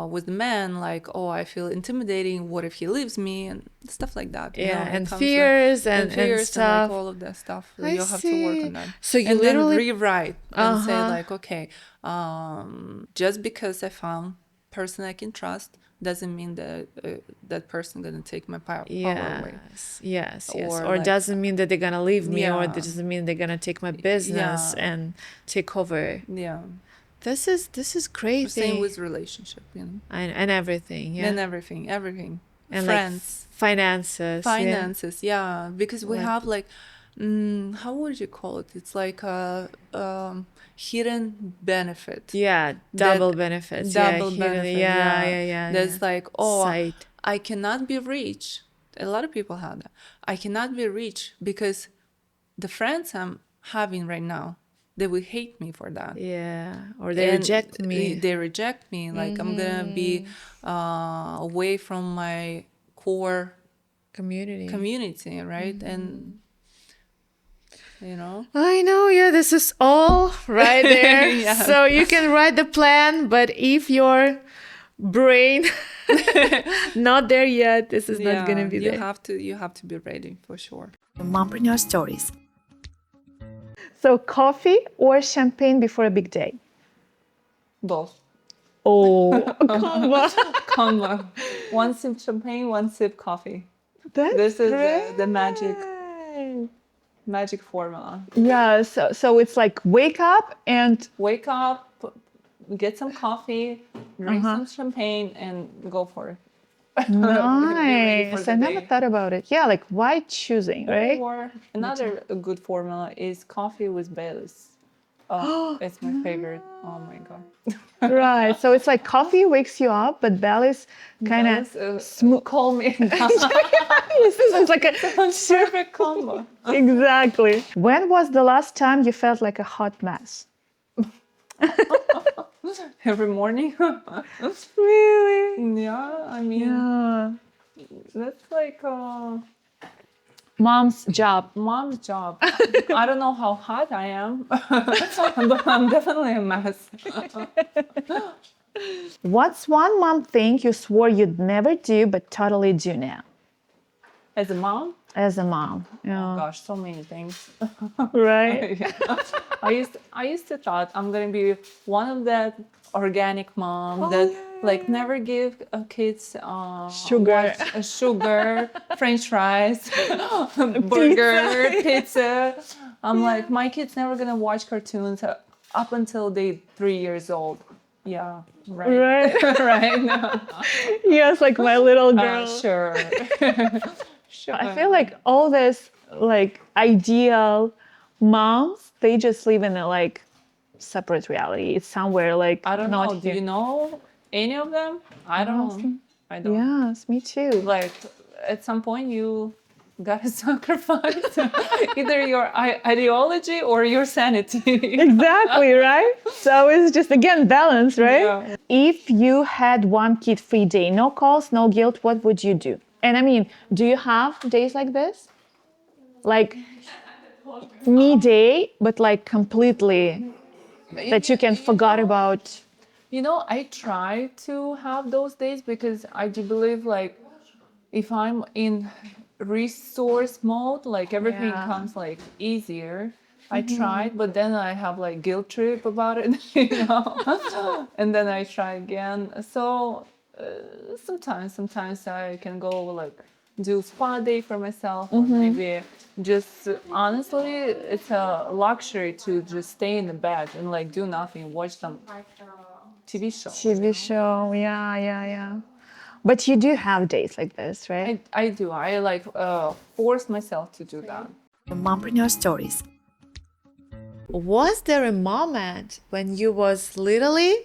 with men, like, I feel intimidating. What if he leaves me? And stuff like that. And fears and stuff. Like all of that stuff. You'll have to work on that. So you and literally then rewrite and say like, okay, just because I found person I can trust doesn't mean that that person gonna take my power away. Yes. Or like, doesn't mean that they're gonna leave me, or that doesn't mean they're gonna take my business and take over. Yeah. This is crazy. Same with relationship, and everything. Yeah. And everything. And Friends. Like finances. Yeah. Because we have like, how would you call it? It's like a hidden benefit. Yeah, double benefits. Double benefit. Yeah. There's like, Sight. I cannot be rich. A lot of people have that. I cannot be rich because the friends I'm having right now, they will hate me for that. Yeah, or they reject me. They reject me. Like I'm gonna be away from my core community, right? And I know, yeah, this is all right there. Yes. So you can write the plan, but if your brain not there yet, this is not gonna be there. You have to be ready for sure. Mompreneur Stories. So coffee or champagne before a big day? Both. Oh, Combo. One sip champagne, one sip coffee. This is the magic formula. Yeah, so it's like wake up, get some coffee, drink some champagne, and go for it. Nice. I never thought about it. Yeah, like why choosing, right? Or another good formula is coffee with Baileys. Oh, it's my favorite. Oh my god. Right. So it's like coffee wakes you up, but Baileys kind of calm me down. It's like a perfect combo. Exactly. When was the last time you felt like a hot mess? Every morning. Really? Yeah, I mean, that's like mom's job. I don't know how hot I am, but I'm definitely a mess. What's one mom thing you swore you'd never do but totally do now? As a mom? As a mom. Yeah. Oh gosh, so many things. Right? I used to thought I'm gonna be one of that organic mom that like never give kids sugar, French fries, burger, pizza. I'm like, my kids never gonna watch cartoons up until they 3 years old. Yeah, right. Right. Yes, like my little girl. Sure. Sure. I feel like all this like ideal moms, they just live in a like separate reality. It's somewhere like I don't know. not Do here. you know any of them? I don't. Yes, me too. Like at some point you gotta sacrifice either your ideology or your sanity. Exactly, right? So it's just again balance, right? Yeah. If you had one kid-free day, no calls, no guilt, what would you do? And I mean, do you have days like this? Like me day, but like completely that you can forget about. I try to have those days because I do believe like if I'm in resource mode, like everything comes like easier. I tried, but then I have like guilt trip about it, and then I try again. So sometimes I can go like do spa day for myself, or maybe just honestly, it's a luxury to just stay in the bed and like do nothing, watch some TV show. TV show, yeah. But you do have days like this, right? I do. I like force myself to do that. Mompreneur Stories. Was there a moment when you was literally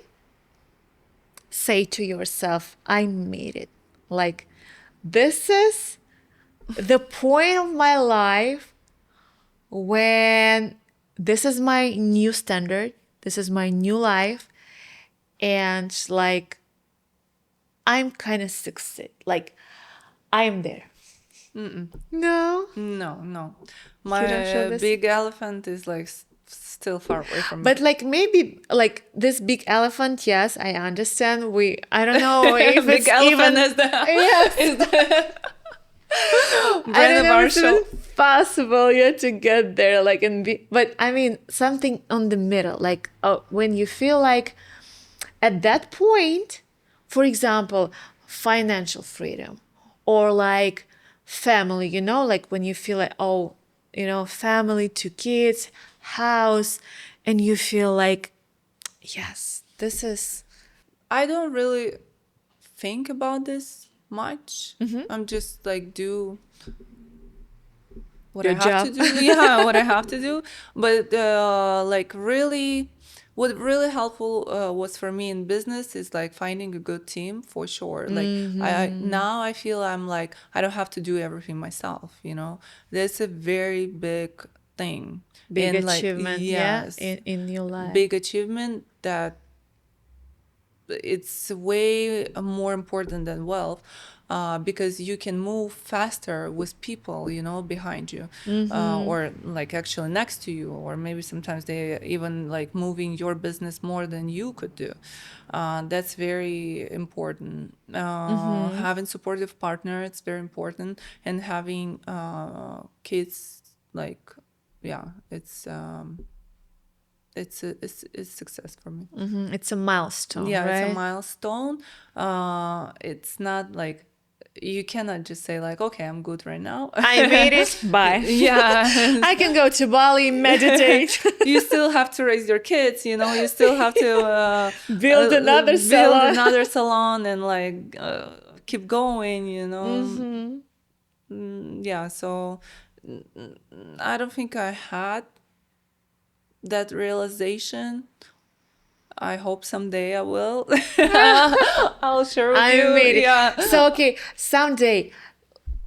say to yourself, I made it? Like, this is the point of my life when this is my new standard, this is my new life, and like, I'm kind of succeed. Like, I'm there. No. No. don't show My this? big elephant is like still far away from me. But like maybe like this big elephant, yes, I understand. I don't know if Big it's elephant even is the yes. is the I brand don't of know our if show. it's possible yet to get there, like but I mean something on the middle, like when you feel like at that point, for example, financial freedom or like family, like when you feel like, family, 2 kids, house, and you feel like, yes, this is. I don't really think about this much. Mm-hmm. I'm just like do what Your I have job. to do. Yeah, what I have to do. But like really, what really helpful was for me in business is like finding a good team for sure. Like now I feel I'm like I don't have to do everything myself. That's a very big thing. Big And, like, achievement, yes, in your life. big achievement that it's way more important than wealth. Because you can move faster with people, behind you, or like actually next to you, or maybe sometimes they even like moving your business more than you could do. That's very important. Having supportive partner, it's very important, and having kids, like, yeah, it's success for me. It's a milestone, Yeah, right? it's a milestone. It's not like you cannot just say like, okay, I'm good right now. I made it. Bye. Yeah. I can go to Bali, meditate. You still have to raise your kids, you still have to Build another salon. salon and like keep going, Yeah, so I don't think I had that realization. I hope someday I will. I'll share with you. I made it. Yeah. So, okay, someday,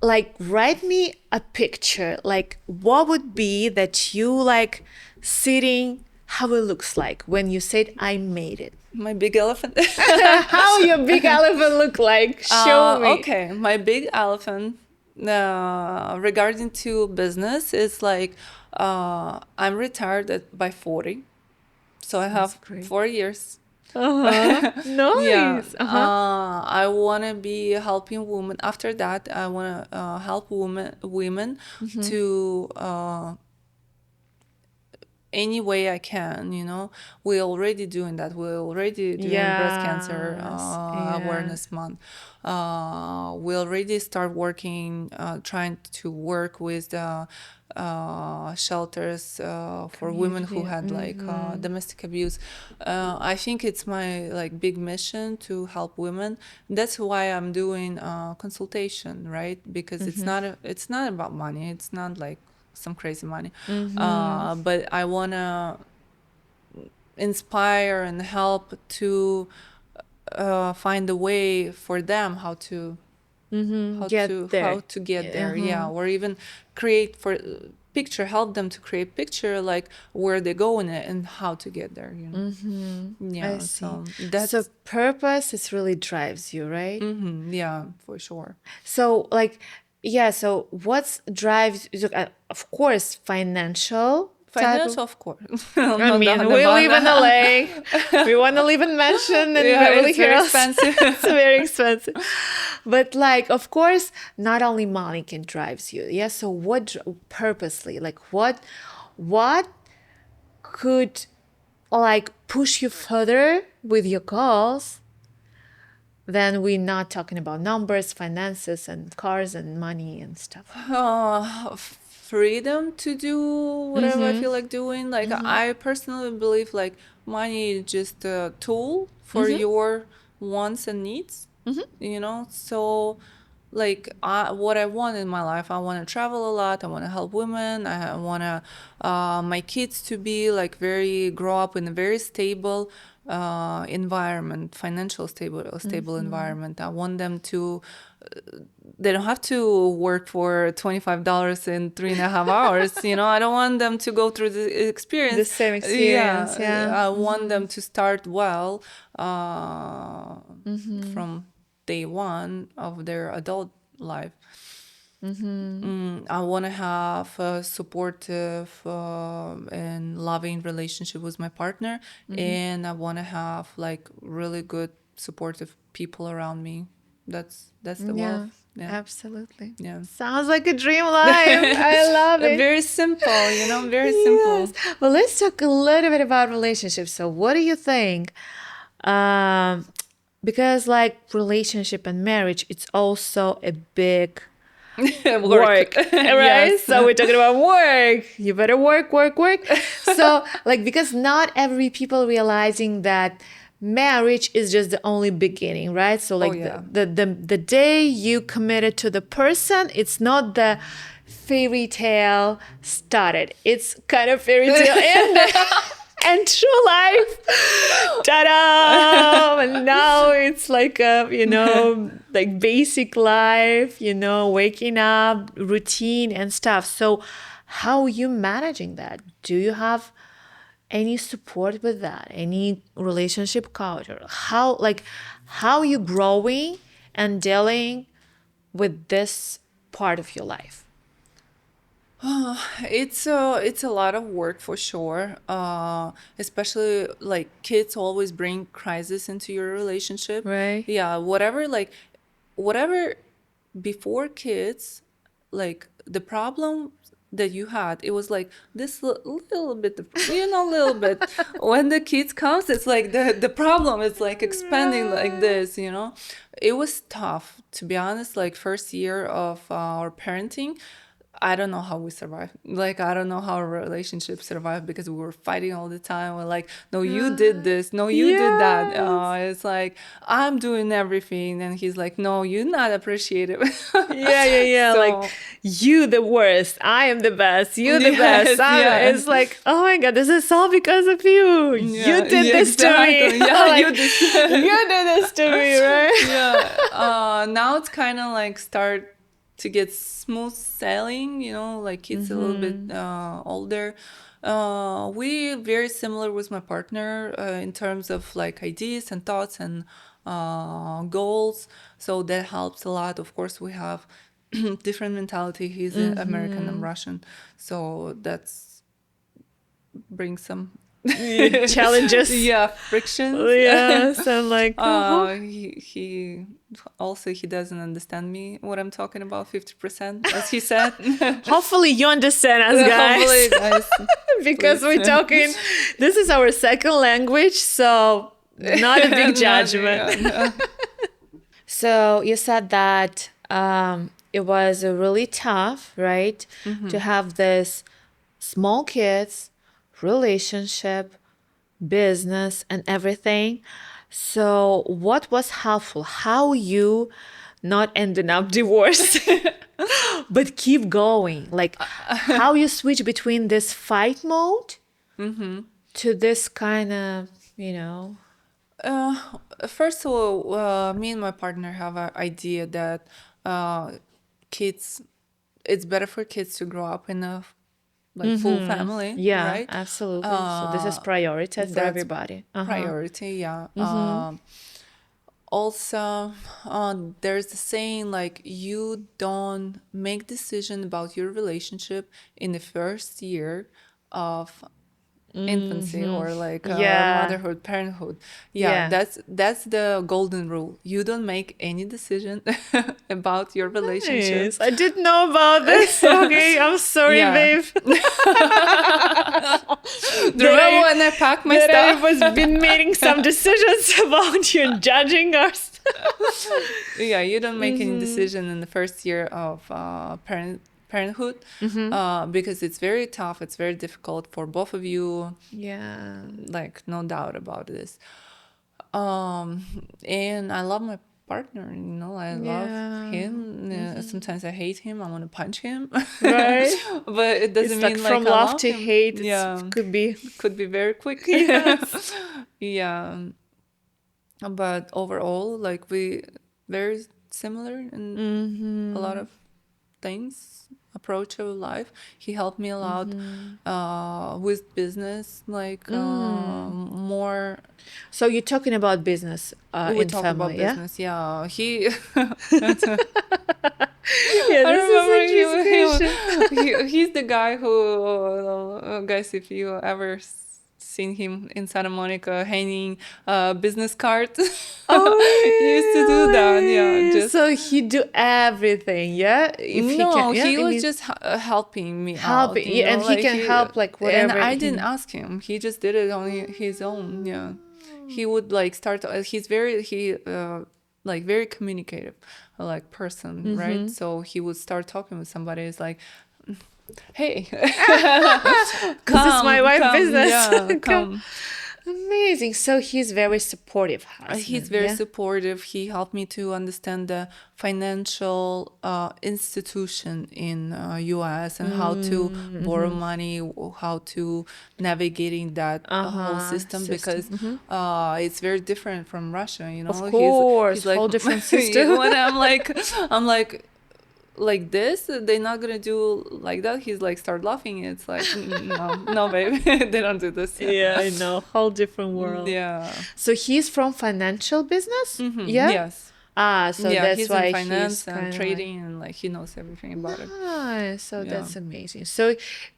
like, write me a picture. Like, what would be that you like sitting, how it looks like when you said, I made it? My big elephant. How your big elephant look like? Show me. Okay, my big elephant regarding to business is like I'm retired by 40. So I have great. 4 years. Nice. Yeah. I want to be helping women. After that, I want to help women to any way I can. We're already doing that. We're already doing breast cancer awareness month. We already start working, trying to work with shelters for women who had like domestic abuse. I think it's my like big mission to help women. That's why I'm doing consultation, right? Because it's not about money. It's not like some crazy money, but I want to inspire and help to find a way for them how to Get there. Yeah, or even create help them to create picture like where they're going and how to get there, Yeah, I see. so purpose is really drives you, right? yeah, for sure. So so what drives you? Of course, financial. Of course. I mean, we live in LA. We want to live in mansion and Beverly it's very Hills. expensive. It's very expensive. But like, of course, not only money can drives you. Yeah. So what purposely, like what could like push you further with your goals? Then we're not talking about numbers, finances, and cars and money and stuff. Freedom to do whatever I feel like doing. Like I personally believe like money is just a tool for your wants and needs. you know? So like what I want in my life, I want to travel a lot. I want to help women. I want to my kids to be like grow up in a very stable environment, financial stable environment. I want them to they don't have to work for $25 in 3.5 hours. You know, I don't want them to go through the experience. The same experience, yeah. I want them to start well from day one of their adult life. I want to have a supportive and loving relationship with my partner, and I want to have like really good supportive people around me. That's the wealth. Yeah, absolutely. Yeah. Sounds like a dream life. I love it. Very simple, you know, very simple. Well, let's talk a little bit about relationships. So what do you think? Because like relationship and marriage, it's also a big work, right? Yes. So we're talking about work. You better work. So like, because not every people realizing that marriage is just the only beginning, right? So like the day you committed to the person, it's not the fairy tale started. It's kind of fairy tale ended. And true life, ta-da! And now it's like a, you know, like basic life, you know, waking up, routine and stuff. So how are you managing that? Do you have any support with that? Any relationship coach? Or how are you growing and dealing with this part of your life? It's a lot of work for sure. Especially like kids always bring crisis into your relationship. Right. Yeah, whatever before kids, like the problem that you had, it was like this little bit, little bit. When the kids comes, it's like the problem is like expanding like this, you know. It was tough, to be honest. Like first year of our parenting, I don't know how we survived. Like, I don't know how our relationship survived because we were fighting all the time. We're like, no, you did this. No, you did that. It's like, I'm doing everything. And he's like, no, you're not appreciative. Yeah. So, like, you the worst. I am the best. You the best. It's like, oh my God, this is all because of you. You did this to me. Yeah, like, you did this to me, right? Yeah. Now it's kind of like start to get smooth sailing, you know, like kids a little bit older. We very similar with my partner in terms of like ideas and thoughts and goals. So that helps a lot. Of course, we have different mentality. He's American, I'm Russian. So that's brings some challenges. Frictions. So like he also he doesn't understand me what I'm talking about 50%, as he said. Hopefully you understand us, guys. Hopefully, guys. Because we're talking, this is our second language, so not a big judgment. So you said that it was really tough, right? To have this small kids, relationship, business, and everything. So what was helpful? How you not ending up divorced, but keep going? Like how you switch between this fight mode to this kind of, you know? First of all, me and my partner have an idea that it's better for kids to grow up in a full family. Yeah, right? absolutely. So this is priority for everybody. Priority, yeah. Also, there's the saying like you don't make decision about your relationship in the first year of infancy or like motherhood, parenthood. That's the golden rule. You don't make any decision about your relationship. Nice. I didn't know about this. Okay, I'm sorry, babe. Remember when I packed my stuff? I was been making some decisions about you and judging us. You don't make any decision in the first year of parenthood because it's very tough. It's very difficult for both of you. Like no doubt about this. And I love my partner. I love him. Sometimes I hate him. I want to punch him. Right. But it doesn't It's mean like like from I love love to him. hate. Yeah, Could be. very quick. Yes. Yeah, but overall, like we very similar in a lot of things, approach of life. He helped me a lot with business, like more. So you're talking about business We in talk family, about yeah? business. Yeah, he. Yeah, I this remember is interesting. he's the guy who, guys, if you ever seen him in Santa Monica hanging business cards, Oh, he used to do that. Yeah, just so he do everything, yeah? If he no, can, yeah, he I was mean, just helping me helping, out, yeah, and he like can help like whatever. And I he didn't ask him; he just did it on his own. Yeah, he would like start. He's very like very communicative, like person, right? So he would start talking with somebody. It's like, hey, This is my wife business. Yeah, come. Amazing. So he's very supportive husband. He's very yeah? supportive. He helped me to understand the financial institution in US and how to borrow money, how to navigating that whole system, because it's very different from Russia. Of course, he's like whole different system. when I'm like this, they're not gonna do like that. He's like start laughing. It's like no, babe, they don't do this. Yeah, I know. Whole different world. Yeah. So he's from financial business? Yeah? Yes. So yeah, that's he's why in finance he's and kinda trading, and like he knows everything about it. Nice. So Yeah. that's amazing. So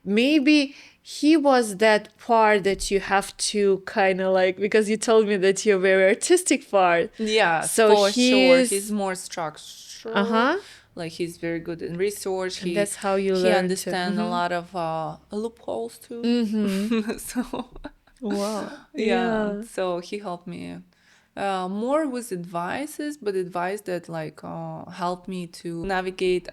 maybe he was that part that you have to kind of like, because you told me that you're very artistic part. Yeah, So for sure. he's- He's more structural. Uh-huh. Like he's very good in research. And that's how you he learn to- understands a lot of loopholes too. So Wow. yeah, so he helped me more with advices, but advice that like helped me to navigate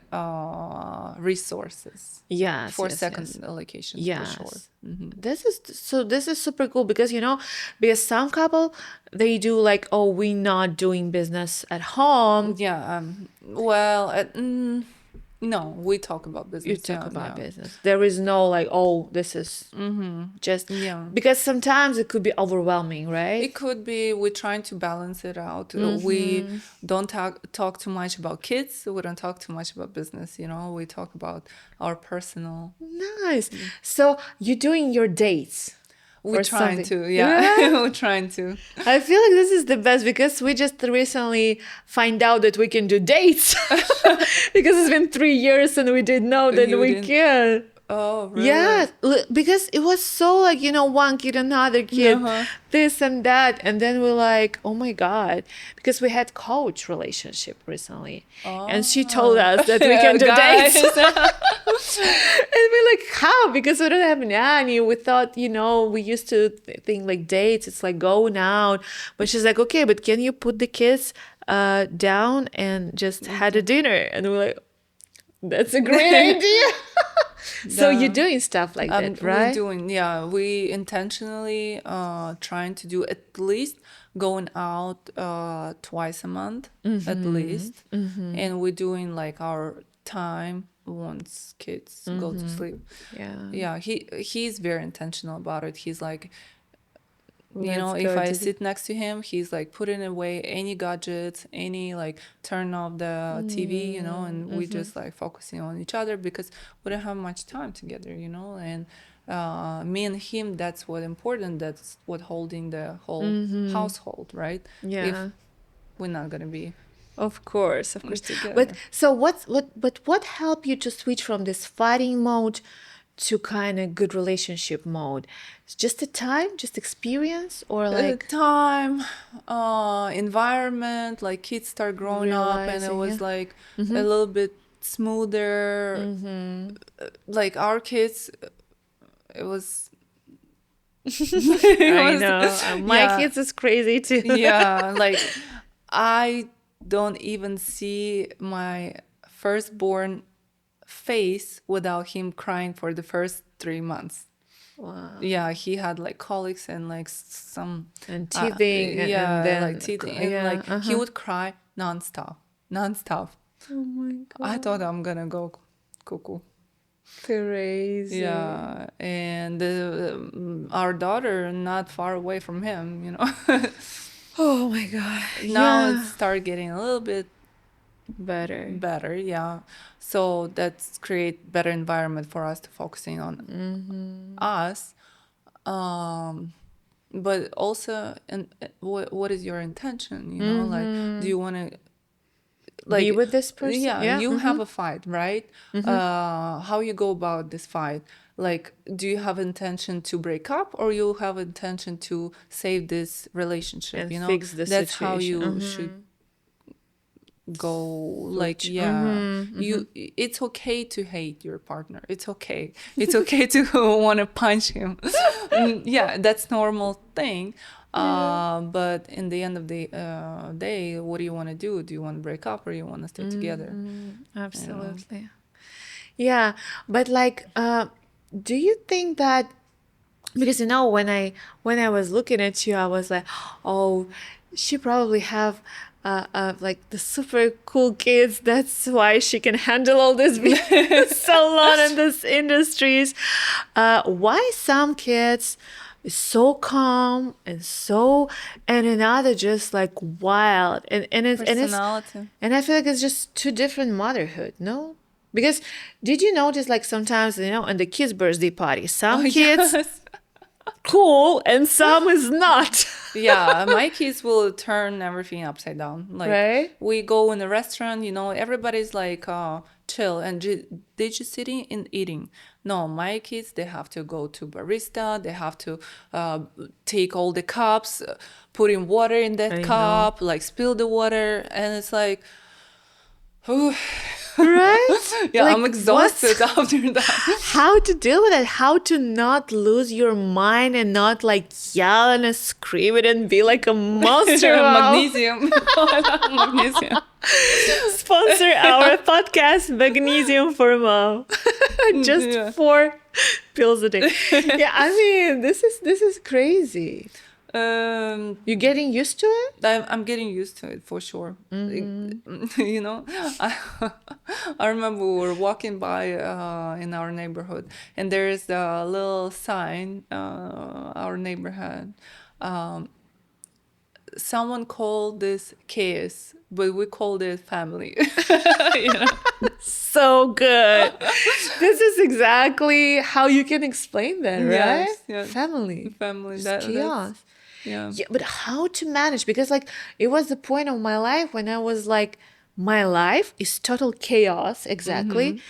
resources Yes. for yes, second yes. allocations Yes. for sure. This is super cool because because some couple they do like, oh, we not doing business at home. Yeah. Well, no, we talk about business. You talk yeah, about yeah. business. There is no like, oh, this is just Yeah. because sometimes it could be overwhelming, right? It could be. We're trying to balance it out. We don't talk too much about kids. We don't talk too much about business. We talk about our personal. Nice. So you're doing your dates. We're or trying something. to, yeah. We're trying to. I feel like this is the best because we just recently find out that we can do dates because it's been 3 years and we didn't know that You we didn't- can. Oh, really? Yeah, because it was so like, one kid, another kid, Uh-huh. this and that. And then we're like, oh my God, because we had coach relationship recently. And she told us that we can do Guys. dates. And we're like, how? Because we don't have a nanny. We thought, we used to think like dates, it's like going out. But she's like, okay, but can you put the kids down and just had a dinner? And we're like, that's a great idea. So you're doing stuff like that, right? We're doing, yeah. We intentionally trying to do at least going out twice a month, at least. And we're doing like our time once kids go to sleep. Yeah. Yeah, he's very intentional about it. He's like, Let's if go I to sit next to him, he's like putting away any gadgets, any like turn off the TV, and we just like focusing on each other because we don't have much time together, and me and him, that's what important. That's what holding the whole household, right? Yeah. If we're not gonna be Of course. together. But so what helped you to switch from this fighting mode to kind of good relationship mode? It's just the time, just experience, or like time, environment, like kids start growing up and it Realizing, was yeah. like a little bit smoother. Like our kids, it was I know my yeah. kids is crazy too. Yeah, like I don't even see my firstborn face without him crying for the first 3 months. Wow. Yeah, he had like colics and like some And teething, and yeah, then like teething, and yeah, like he would cry nonstop. Oh my God. I thought I'm gonna go cuckoo. Crazy. Yeah, and our daughter not far away from him, you know. Oh my God. Now Yeah. it started getting a little bit better, yeah. So that's create better environment for us to focusing on us. But also, and what is your intention? You know, like, do you want to Be with this person? Yeah, Yeah. you have a fight, right? How you go about this fight? Like, do you have intention to break up, or you have intention to save this relationship? And you know, fix the that's how situation. you should go. Like, yeah, you. It's okay to hate your partner. It's okay. It's okay to want to punch him. Yeah, that's normal thing. But in the end of the day, what do you want to do? Do you want to break up, or you want to stay together? Absolutely. Yeah. But like, do you think that, because you know, when I was looking at you, I was like, oh, she probably have like the super cool kids. That's why she can handle all this salon and this industries. Why some kids is so calm and another just like wild and Personality. and I feel like it's just two different motherhood, no? Because did you notice, like, sometimes, you know, in the kids' birthday party, some kids Yes. cool and some is not. Yeah, my kids will turn everything upside down. Like, Right? we go in a restaurant, you know, everybody's like chill and they just sitting and eating. No, my kids, they have to go to barista. They have to take all the cups, put in water in that I cup, like spill the water, and it's like, whew. Right? Yeah, Like, I'm exhausted after that. How to deal with it, how to not lose your mind and not like yell and scream it and be like a monster. Magnesium. Magnesium. Sponsor our podcast, Magnesium for Mom. Just Yeah. 4 pills a day. Yeah, I mean, this is crazy. You're getting used to it? I'm getting used to it for sure. You know, I remember we were walking by in our neighborhood, and there is a little sign our neighbor had. Someone called this chaos, but we called it family. You know? So good. This is exactly how you can explain that, right? Yes, yes. Family. Family. It's That's, chaos. yeah. Yeah, but how to manage? Because like it was the point of my life when I was like, my life is total chaos, exactly.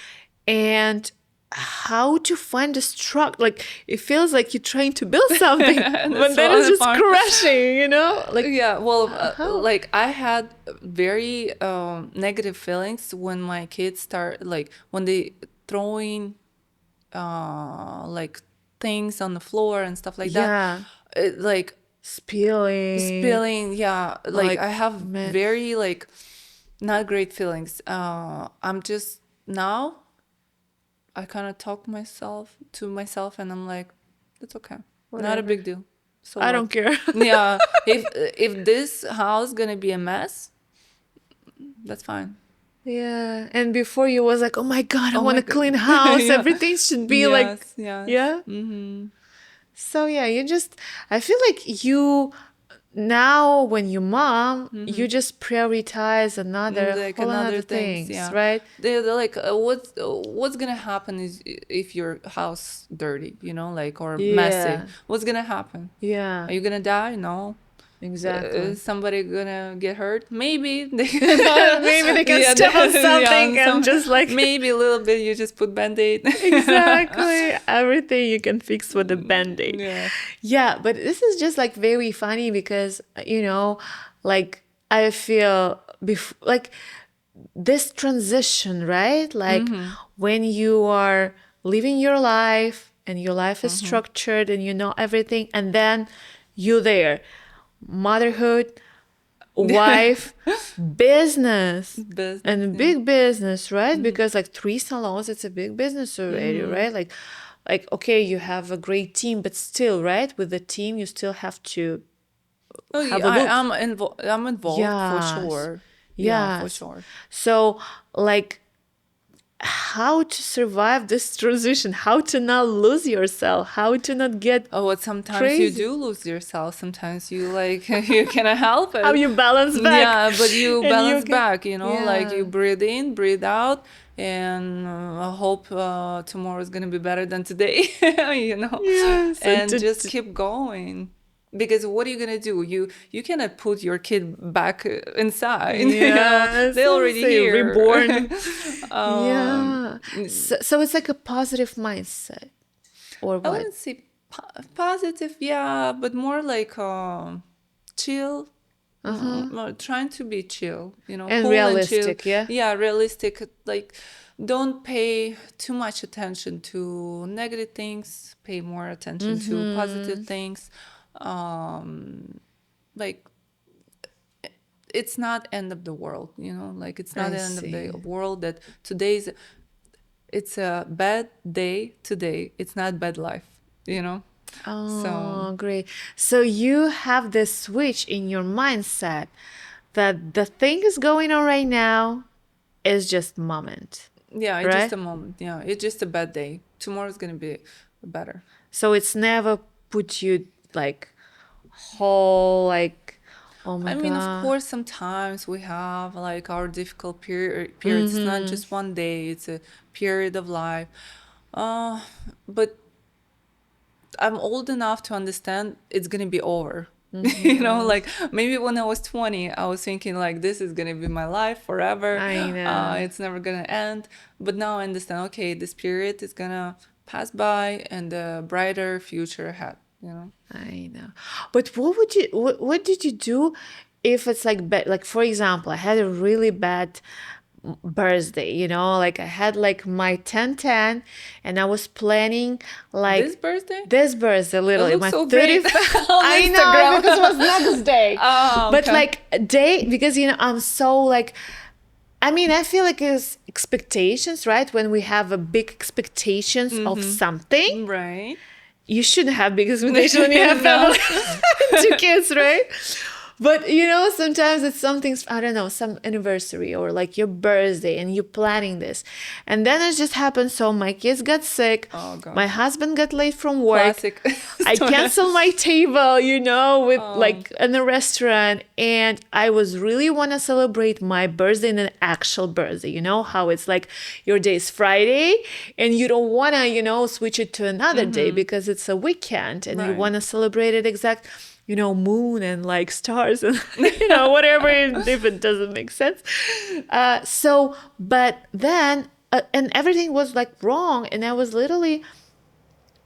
And how to find the structure? Like it feels like you're trying to build something, but then it's just crashing. You know, like Yeah, well, like I had very negative feelings when my kids start, like when they throwing like things on the floor and stuff like yeah, that. Like spilling, yeah. Like I have very like not great feelings. I'm just now I kind of talk to myself and I'm like, it's okay. Not a big deal. So I don't care. Yeah, if this house gonna be a mess, that's fine. Yeah, and before you was like, oh my God, I Oh want my a God. clean house. Yeah. Everything should be like, yes. yeah. So yeah, I feel like you now when you mom, you just prioritize whole another things, yeah. right? They're like, what's gonna happen is if your house dirty, you know, like or messy. Yeah. What's gonna happen? Yeah, Are you gonna die? No. exactly. Is somebody gonna get hurt? Maybe. Maybe they can step on something and just like maybe a little bit. You just put Band-Aid. exactly everything you can fix with a band-aid. Yeah. Yeah, but this is just like very funny because you know, like I feel like this transition, right? Like when you are living your life and your life is structured and you know everything, and then you there, motherhood, wife, business, and a big business, right? Because like 3 salons, it's a big business already, right? Like okay, you have a great team, but still, right? With the team, you still have to Oh, have yeah, a look. I'm involved for Yes. sure. Yeah, for Yes. sure. So, like, how to survive this transition, how to not lose yourself, how to not get Oh, but sometimes crazy. you do lose yourself. Sometimes you like you cannot help it. How you balance back. Yeah, but you And balance can- back, like Yeah. you breathe in, breathe out, and I hope tomorrow is gonna be better than today, Yes, and just keep going. Because what are you gonna do? You cannot put your kid back inside. Yes, They're already say here. reborn. Yeah. So it's like a positive mindset, or I what? wouldn't say positive, yeah, but more like chill. Trying to be chill, And cool realistic, and chill. yeah? Yeah, realistic. Like, don't pay too much attention to negative things. Pay more attention to positive things. Like, it's not end of the world, like it's not I the end of see. the world that it's a bad day today. It's not bad life, So Oh, great. So you have this switch in your mindset that the thing is going on right now is just moment, yeah, it's right? just a moment. Yeah, it's just a bad day. Tomorrow's gonna be better. So it's never put you like whole, like, oh my I mean, of God. course, sometimes we have like our difficult periods. It's not just one day, it's a period of life. But I'm old enough to understand it's going to be over. Like maybe when I was 20, I was thinking like this is going to be my life forever. I know. It's never going to end. But now I understand, okay, this period is going to pass by and a brighter future ahead. I know. But what did you do if it's like bad, like for example, I had a really bad birthday, like I had like my 10-10 and I was planning like This birthday? this birthday literally looks my so great 35th. on I know Instagram. because it was next day. Oh, But okay. like a day because I'm so like I mean, I feel like it's expectations, right? When we have a big expectations of something, Right. you shouldn't have big expectations when you have No. family, 2 kids, right? But sometimes it's something, I don't know, some anniversary or like your birthday and you're planning this. And then it just happened. So my kids got sick. Oh, God. My husband got late from work. Classic. I story. canceled my table, with like in a restaurant. And I was really want to celebrate my birthday in an actual birthday. You know how it's like your day is Friday and you don't want to, switch it to another day because it's a weekend and you Right. want to celebrate it exact moon and like stars and whatever if it doesn't make sense. But then and everything was like wrong and I was literally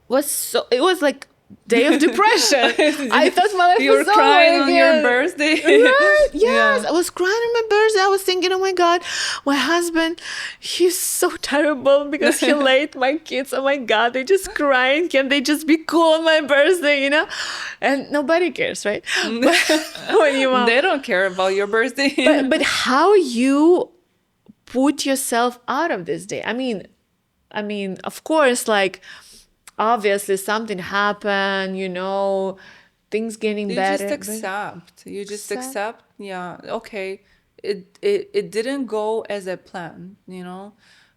it was like day of depression. I thought my life You were was crying over on your again. birthday. Right? Yes, Yeah. I was crying on my birthday. I was thinking, oh my God, my husband, he's so terrible because he late. My kids, oh my God, they just crying. Can they just be cool on my birthday, And nobody cares, right? But when you They don't care about your birthday. but how you put yourself out of this day? I mean, of course, like obviously something happened, things getting You better. just but- accept. You just Accept. accept. Yeah. Okay. It didn't go as I planned,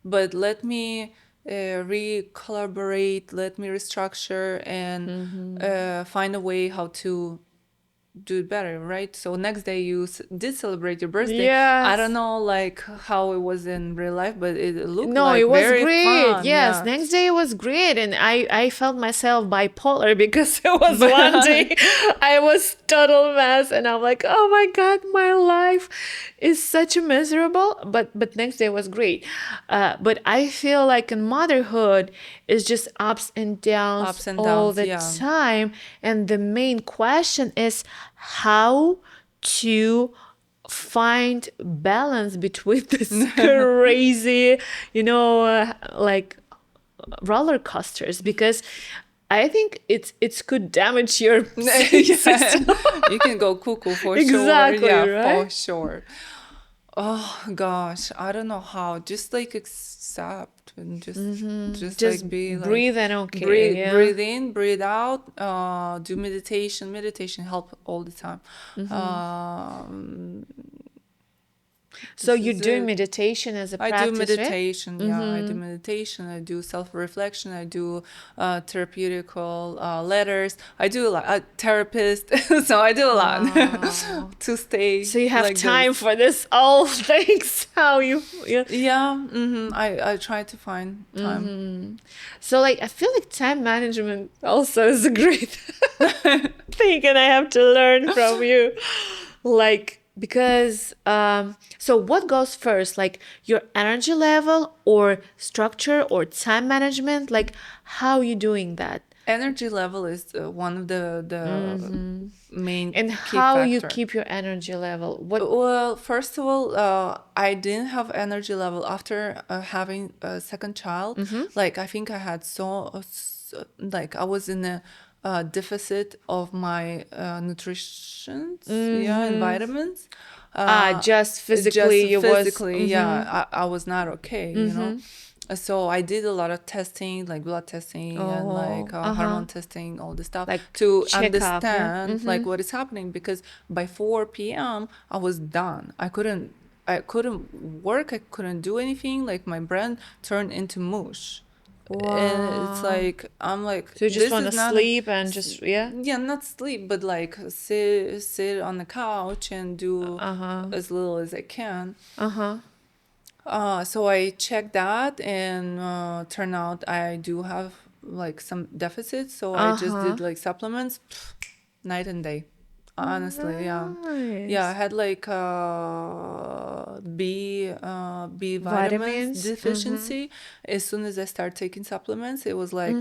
but let me re-collaborate, let me restructure and find a way how to do it better, right? So next day you did celebrate your birthday. Yes. I don't know like how it was in real life, but it looked No, like it was very great. fun. Yes, Yeah. next day it was great, and I felt myself bipolar because it was one day I was total mess, and I'm like, oh my God, my life is such a miserable. But next day was great. But I feel like in motherhood is just ups and downs, Ups and all downs, the yeah. time, and the main question is how to find balance between this crazy, like roller coasters, because I think it could damage your system. You can go cuckoo for Exactly, sure. Yeah, for right? sure. Oh gosh, I don't know how. Just like accept and just Just like be like breathe and okay. breathe, Yeah. breathe in, breathe out. Do meditation. Meditation help all the time. So This you're is doing it. meditation as a I practice, do right? meditation, yeah. I do meditation. I do self-reflection. I do therapeutical letters. I do a lot. Therapist. So I do a lot Wow. to stay So you have like time this. for this all things. How you Yeah. I try to find time. So like I feel like time management also is a great thing and I have to learn from you. Like because so what goes first? Like your energy level or structure or time management? Like how you doing that? Energy level is one of the main And key how you factor. keep your energy level? What Well, first of all, I didn't have energy level after having a second child. Like I think I had like I was in a deficit of my nutrition, yeah, and vitamins. just physically Just you was physically, yeah, I was not okay, you know. So I did a lot of testing, like blood testing and like hormone testing, all this stuff, Like to checkup, yeah? understand like what is happening. Because by 4 p.m. I was done. I couldn't work. I couldn't do anything. Like my brain turned into mush. And it's Wow. like I'm like, So you just this want to is not sleep and just yeah? yeah, not sleep, but like sit on the couch and do as little as I can. So I checked that, and turned out I do have like some deficits. So I just did like supplements, night and day. Honestly, yeah, yeah. I Nice. had like B vitamins Vitamins. deficiency. As soon as I started taking supplements, it was like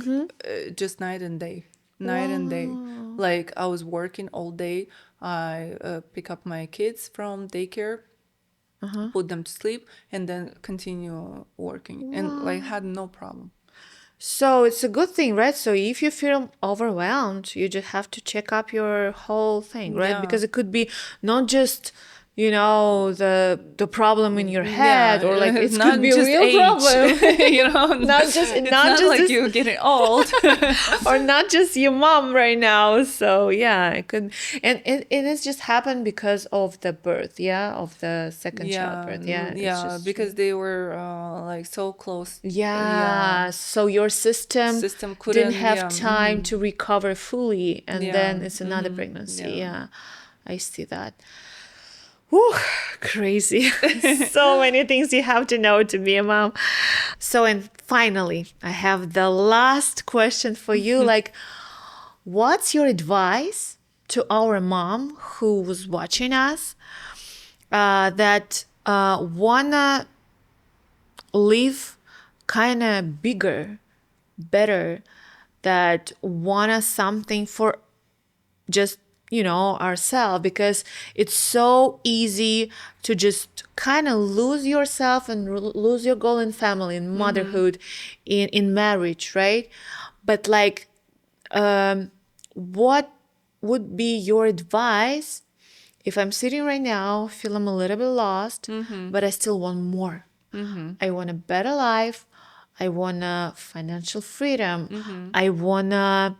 just night and day, night and day. Wow. Like I was working all day. I pick up my kids from daycare, put them to sleep, and then continue working, and like had no problem. So it's a good thing, right? So if you feel overwhelmed, you just have to check up your whole thing, right? Yeah. Because it could be not just, you know, the problem in your head or like it's it not could be a just real age, problem. you know. Not just It's not not just like this- you're getting old. or not just your mom right now. So yeah, it could and it has just happened because of the birth, yeah, of the second childbirth. Yeah. It's Yeah, just because they were like so close. yeah, so your system System didn't couldn't. have Yeah. time to recover fully, and Yeah. then it's another pregnancy. Yeah. Yeah, I see that. Whew, crazy. So many things you have to know to be a mom. So, and finally, I have the last question for you. Like, what's your advice to our mom who was watching us that wanna live kind of bigger, better, that wanna something for just ourselves, because it's so easy to just kind of lose yourself and lose your goal in family, in motherhood, in marriage, right? But like what would be your advice if I'm sitting right now, feel I'm a little bit lost, but I still want more? I want a better life. I want a financial freedom. I want a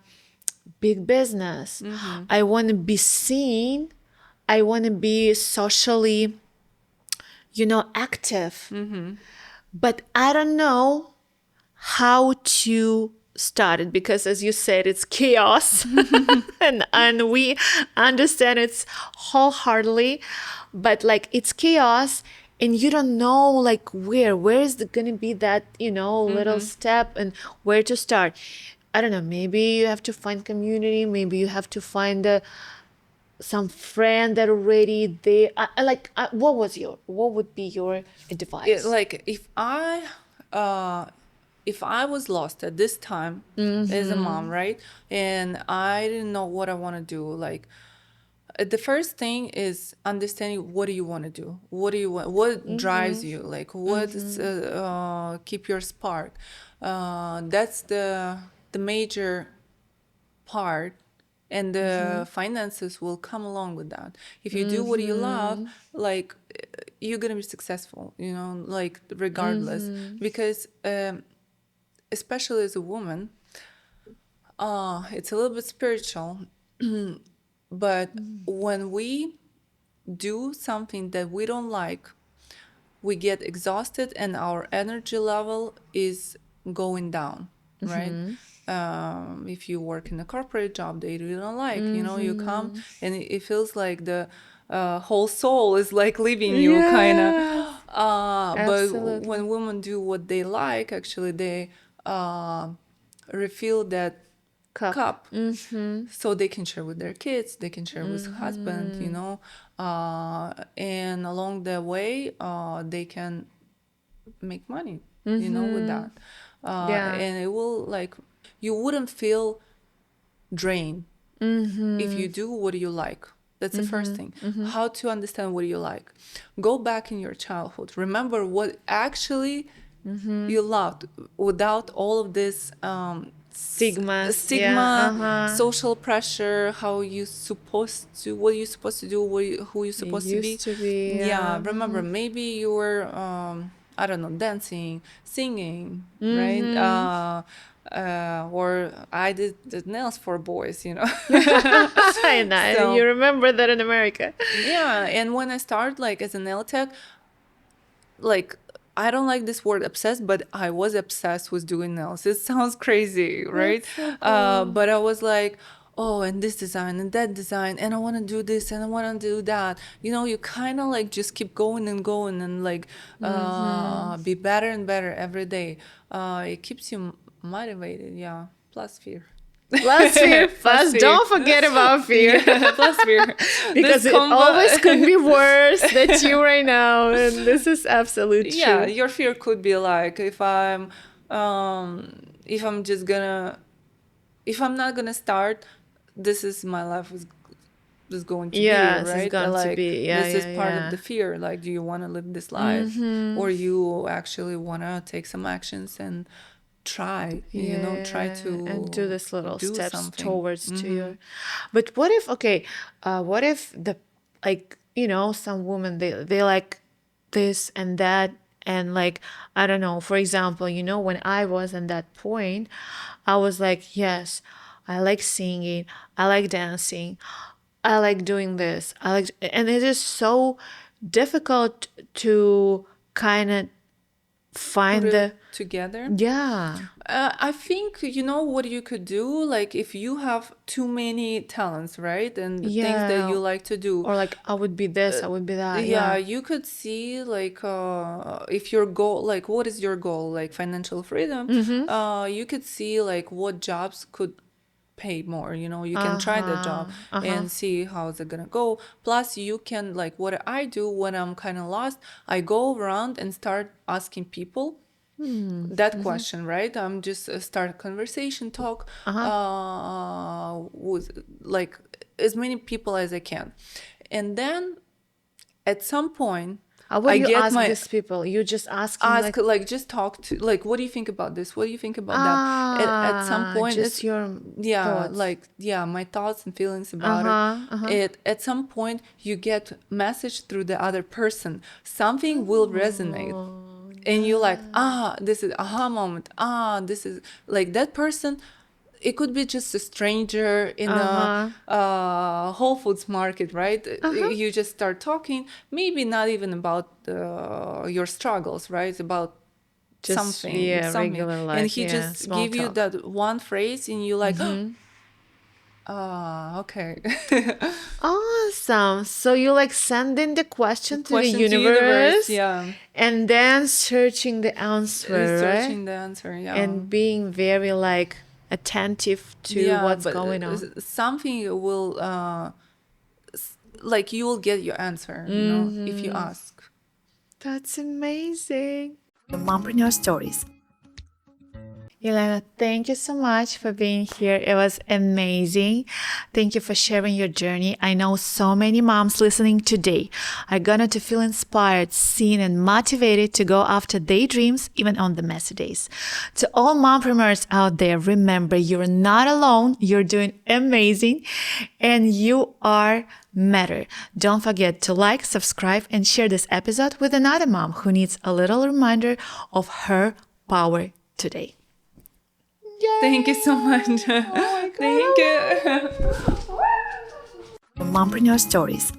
big business. I want to be seen. I want to be socially, active. But I don't know how to start it, because as you said, it's chaos and we understand it's wholeheartedly, but like it's chaos and you don't know like where is going to be that little step and where to start. I don't know, maybe you have to find community, maybe you have to find some friend that already they what would be your advice? Like if I was lost at this time as a mom, right, and I didn't know what I want to do, like the first thing is understanding what do you want to do, what do you want, what drives you, like what keep your spark. That's the major part, and the finances will come along with that. If you do what you love, like you're gonna be successful, like regardless. Because especially as a woman, it's a little bit spiritual, but when we do something that we don't like, we get exhausted and our energy level is going down, right? If you work in a corporate job that you don't like, you come and it feels like the whole soul is like leaving you, kind of. But when women do what they like, actually, they refill that cup, so they can share with their kids, they can share with husband, and along the way, they can make money, with that. And it will, like, you wouldn't feel drained if you do what you like. That's the first thing. How to understand what you like. Go back in your childhood. Remember what actually you loved without all of this stigma, social pressure, what you're supposed to do, who you're supposed to be. Remember, maybe you were, I don't know, dancing, singing, right? Or I did the nails for boys, And So- you remember that in America. Yeah, and when I started, like, as a nail tech, like, I don't like this word obsessed, but I was obsessed with doing nails. It sounds crazy, right? But I was like, oh, and this design and that design, and I want to do this and I want to do that. You kind of like just keep going and like be better and better every day. It keeps you motivated, yeah. Plus fear. Plus fear. Plus, fear. don't forget about fear. Plus fear. Because This it always could be worse than you right now. And this is absolute true. Yeah, your fear could be like, if I'm not gonna start, this is my life is going to be, right? It's going like, to be. This is part of the fear. Like, do you want to live this life, or you actually want to take some actions and try, try to and do this little do steps something. towards to your. But what if what if some women they like this and that, and like, I don't know, for example, when I was in that point, I was like, yes, I like singing, I like dancing, I like doing this, and it is so difficult to kind of find Put the it together. I think what you could do, like, if you have too many talents, right, and things that you like to do, or like, I would be this, I would be that. you could see, like, if your goal, like, what is your goal, like financial freedom, you could see like what jobs could pay more, you can try the job and see how is it gonna go. Plus, you can, like, what I do when I'm kind of lost, I go around and start asking people that question, right? I'm just start a conversation, talk with, like, as many people as I can, and then at some point, What do you get ask these people? You just ask like, just talk to, like, what do you think about this? What do you think about that? At some point, just your thoughts. like, my thoughts and feelings about it. At some point, you get message through the other person. Something will resonate. And you're like, this is aha moment. This is like that person. It could be just a stranger in a Whole Foods market, right? You just start talking, maybe not even about your struggles, right? It's about just, something. regular life. And he just give you that one phrase, and you like, okay. Awesome. So you like sending the question to the universe, and then searching the answer, Searching the answer, and being very like attentive to what's going on. Something will, like, you will get your answer, if you ask. That's amazing. The Mompreneur Stories. Elena, thank you so much for being here. It was amazing. Thank you for sharing your journey. I know so many moms listening today are gonna to feel inspired, seen, and motivated to go after their dreams, even on the messy days. To all mompreneurs out there, remember, you're not alone. You're doing amazing, and you are matter. Don't forget to like, subscribe, and share this episode with another mom who needs a little reminder of her power today. Yay. Thank you so much. Thank you. The Mompreneur Stories.